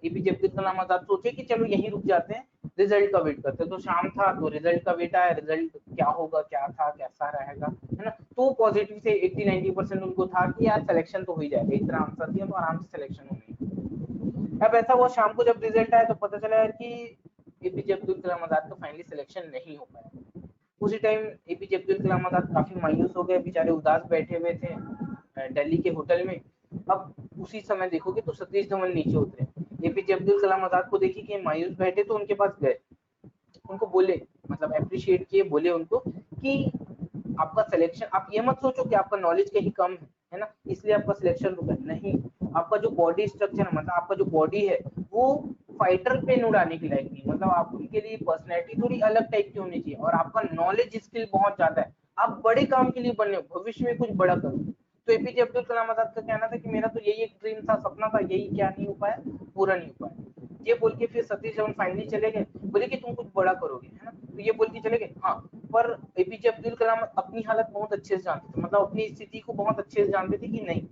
एपीजे अब्दुल कलाम आजाद सोचे कि चलो यहीं रुक जाते हैं, रिजल्ट का वेट करते हैं। तो शाम था तो रिजल्ट का वेट आया, रिजल्ट क्या होगा, क्या था, कैसा रहेगा, है ना। तो पॉजिटिव से 80-90% उनको था कि यार सिलेक्शन तो हो ही जाएगा, इतना आंसर दिया तो आराम से सिलेक्शन होगी। अब ऐसा हुआ शाम को जब रिजल्ट आया तो पता चला यार कि एपीजे अब्दुल कलाम आजाद का फाइनली सिलेक्शन नहीं हो पाया। उसी टाइम एपीजे अब्दुल कलाम आजाद काफी मायूस हो गए, बेचारे उदास बैठे हुए थे दिल्ली के होटल में। अब उसी समय देखोगे तो सतीश धवन नीचे उतरे, एपीजे अब्दुल कलाम आजाद को देखी कि मायूस बैठे, तो उनके पास गए, उनको बोले, मतलब अप्रिशिएट किए, बोले उनको कि आपका सिलेक्शन, आप ये मत सोचो कि आपका नॉलेज कहीं कम है ना, इसलिए आपका सिलेक्शन रुका नहीं। आपका जो बॉडी स्ट्रक्चर है, मतलब आपका जो बॉडी है वो फाइटर प्लेन उड़ाने के लायक नहीं, मतलब आप उनके लिए पर्सनैलिटी थोड़ी अलग टाइप की होनी चाहिए, और आपका नॉलेज स्किल बहुत ज्यादा है, आप बड़े काम के लिए बने हो, भविष्य में कुछ बड़ा करो। तो एपीजे अब्दुल कलाम आजाद का कहना था कि मेरा तो यही एक ड्रीम था, सपना था, यही क्या नहीं हो पाया, पूरा नहीं हो पाया। ये बोल के फिर सतीश धवन फाइनली चले गए, बोले कि तुम कुछ बड़ा करोगे, है ना। तो ये बोल के चले गए, हाँ। पर एपीजे अब्दुल कलाम अपनी हालत बहुत अच्छे से जानते थे, मतलब अपनी स्थिति को बहुत अच्छे से जानते थे कि नहीं,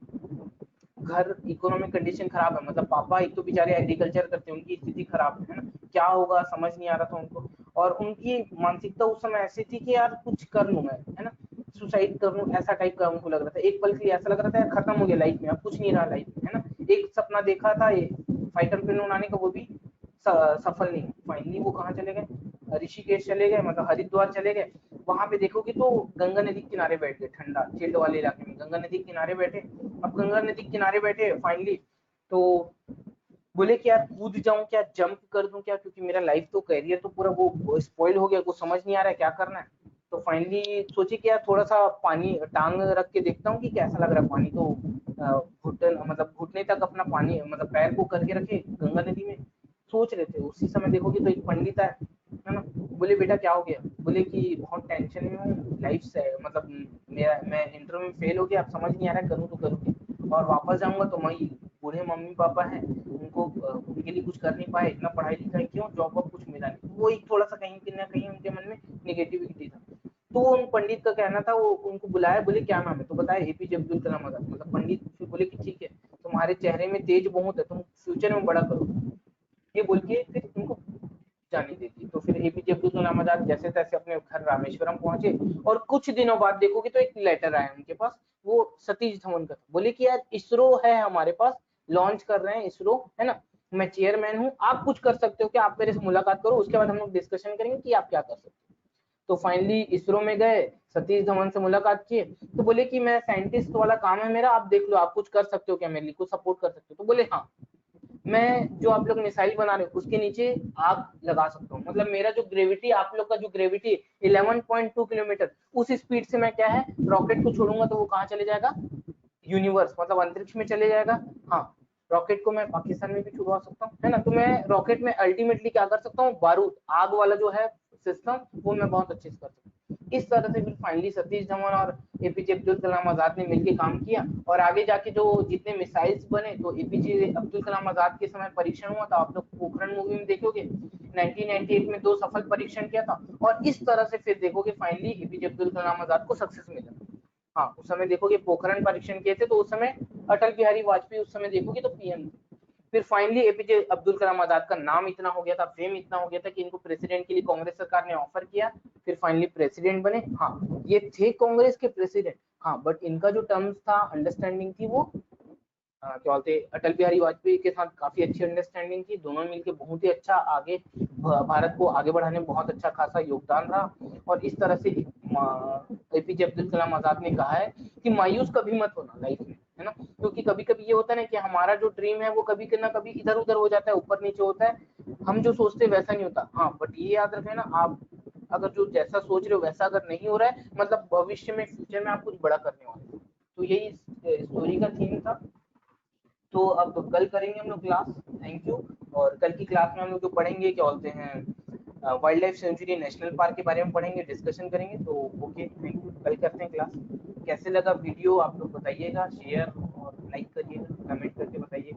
घर इकोनॉमिक कंडीशन खराब है, मतलब पापा एक तो बेचारे एग्रीकल्चर करते हैं, उनकी स्थिति खराब है ना, क्या होगा समझ नहीं आ रहा था उनको। और उनकी मानसिकता उस समय ऐसी थी कि यार कुछ कर लूं मैं, है ना, सुसाइड कर लूं, ऐसा टाइप का उनको लग रहा था। एक पल के लिए ऐसा लग रहा था यार खत्म हो गया लाइफ में, अब कुछ नहीं रहा लाइफ में, है ना। एक सपना देखा था ये फाइटर प्लेन उड़ाने का, वो भी सफल नहीं। फाइनली वो कहाँ चले गए, ऋषिकेश चले गए, मतलब हरिद्वार चले गए। वहां पे देखोगे तो गंगा नदी के किनारे बैठ गए, ठंडा चिल्ड वाले इलाके में गंगा नदी के किनारे बैठे। अब गंगा नदी के किनारे बैठे फाइनली, तो बोले कि यार कूद जाऊं क्या, जंप कर दूं क्या, क्योंकि मेरा लाइफ तो कैरियर तो पूरा वो स्पॉइल हो गया, कुछ समझ नहीं आ रहा है क्या करना है। तो फाइनली सोचे कि यार थोड़ा सा पानी टांग रख के देखता हूँ कि कैसा लग रहा है पानी। तो घुटन मतलब घुटने तक अपना पानी, मतलब पैर को करके रखे गंगा नदी में, सोच रहे थे। उसी समय देखोगे तो एक पंडित है ना, बोले बेटा क्या हो गया, बोले कि बहुत टेंशन में हूँ लाइफ से, मतलब मैं इंटरव्यू में फेल हो गया, अब समझ नहीं आ रहा है करूँ तो करूँ क्या, और वापस जाऊंगा तो वही बूढ़े मम्मी पापा हैं, उनको उनके लिए कुछ कर नहीं पाए, इतना पढ़ाई लिखाई क्यों, जॉब वॉब कुछ मिला नहीं। वो एक थोड़ा सा कहीं ना कहीं उनके मन में निगेटिविटी था। तो उन पंडित का कहना था, वो उनको बुलाया, बोले क्या नाम है, तो बताया एपीजे अब्दुल कलाम आजाद। मतलब पंडित फिर बोले कि ठीक है, तुम्हारे चेहरे में तेज बहुत है, तुम फ्यूचर में बड़ा करो, ये बोल के फिर उनको जाने देती। तो फिर एपीजे अब्दुल कलाम आजाद जैसे तैसे अपने घर रामेश्वरम पहुंचे, और कुछ दिनों बाद देखोगे तो एक लेटर आया उनके पास, वो सतीश धवन का, बोले कि यार इसरो है हमारे पास, लॉन्च कर रहे हैं इसरो, है ना, मैं चेयरमैन हूँ, आप कुछ कर सकते हो क्या, आप मेरे से मुलाकात करो, उसके बाद हम लोग डिस्कशन करेंगे कि आप क्या कर सकते हो। तो फाइनली इसरो में गए, सतीश धवन से मुलाकात किए, तो बोले कि मैं साइंटिस्ट वाला काम है मेरा, आप देख लो आप कुछ कर सकते हो क्या, मेरे लिए कुछ सपोर्ट कर सकते हो। तो बोले हाँ, मैं जो आप लोग मिसाइल बना रहे हो उसके नीचे आग लगा सकता हूँ, मतलब मेरा जो ग्रेविटी, आप लोग का जो ग्रेविटी 11.2 किलोमीटर, उस स्पीड से मैं क्या है रॉकेट को छोड़ूंगा तो वो कहाँ चले जाएगा, यूनिवर्स, मतलब अंतरिक्ष में चले जाएगा। हाँ, रॉकेट को मैं पाकिस्तान में भी छुड़वा सकता हूँ, है ना। तो मैं रॉकेट में अल्टीमेटली क्या कर सकता हूँ, बारूद आग वाला जो है सिस्टम, वो मैं बहुत अच्छे से कर सकता हूँ। इस तरह से फिर फाइनली सतीश धवन और एपीजे अब्दुल कलाम आजाद ने मिलकर काम किया, और आगे जाके जो जितने मिसाइल्स बने, तो एपीजे अब्दुल कलाम आजाद के समय परीक्षण हुआ था, आप लोग पोखरण मूवी में देखोगे 1998 में 2 सफल परीक्षण किया था, और इस तरह से फिर देखोगे फाइनली एपीजे अब्दुल कलाम आजाद को सक्सेस मिला। हाँ, उस समय देखोगे पोखरण परीक्षण किए थे, तो उस समय अटल बिहारी वाजपेयी उस समय देखोगे तो पीएम थे। फिर फाइनली एपीजे अब्दुल कलाम आजाद का नाम इतना हो गया था, फेम इतना हो गया था कि इनको प्रेसिडेंट के लिए कांग्रेस सरकार ने ऑफर किया, फिर फाइनली प्रेसिडेंट बने। हाँ, ये थे कांग्रेस के प्रेसिडेंट, हाँ, बट इनका जो टर्म्स था, अंडरस्टैंडिंग थी, वो क्या बोलते, अटल बिहारी वाजपेयी के साथ काफी अच्छी अंडरस्टैंडिंग थी, दोनों मिलकर बहुत ही अच्छा आगे भारत को आगे बढ़ाने में बहुत अच्छा खासा योगदान रहा, और इस तरह से एपीजे अब्दुल कलाम आजाद ने कहा है कि मायूस कभी मत होना लाइफ में, है ना, क्योंकि कभी कभी ये होता है ना कि हमारा जो ड्रीम है वो कभी ना कभी इधर उधर हो जाता है, ऊपर नीचे होता है, हम जो सोचते हैं वैसा नहीं होता। हाँ, बट ये याद रखें ना, आप अगर जो जैसा सोच रहे हो वैसा अगर नहीं हो रहा है, मतलब भविष्य में, फ्यूचर में आप कुछ बड़ा करने वाले हो। तो यही स्टोरी का थीम था। तो अब कल करेंगे हम लोग क्लास। Thank you. और कल की क्लास में हम लोग जो पढ़ेंगे, क्या बोलते हैं, wild life sanctuary national park के बारे में पढ़ेंगे, डिस्कशन करेंगे। तो ओके, थैंक यू, कल करते हैं क्लास। कैसे लगा वीडियो आप लोग बताइएगा, शेयर और लाइक करिएगा, कमेंट करके बताइए।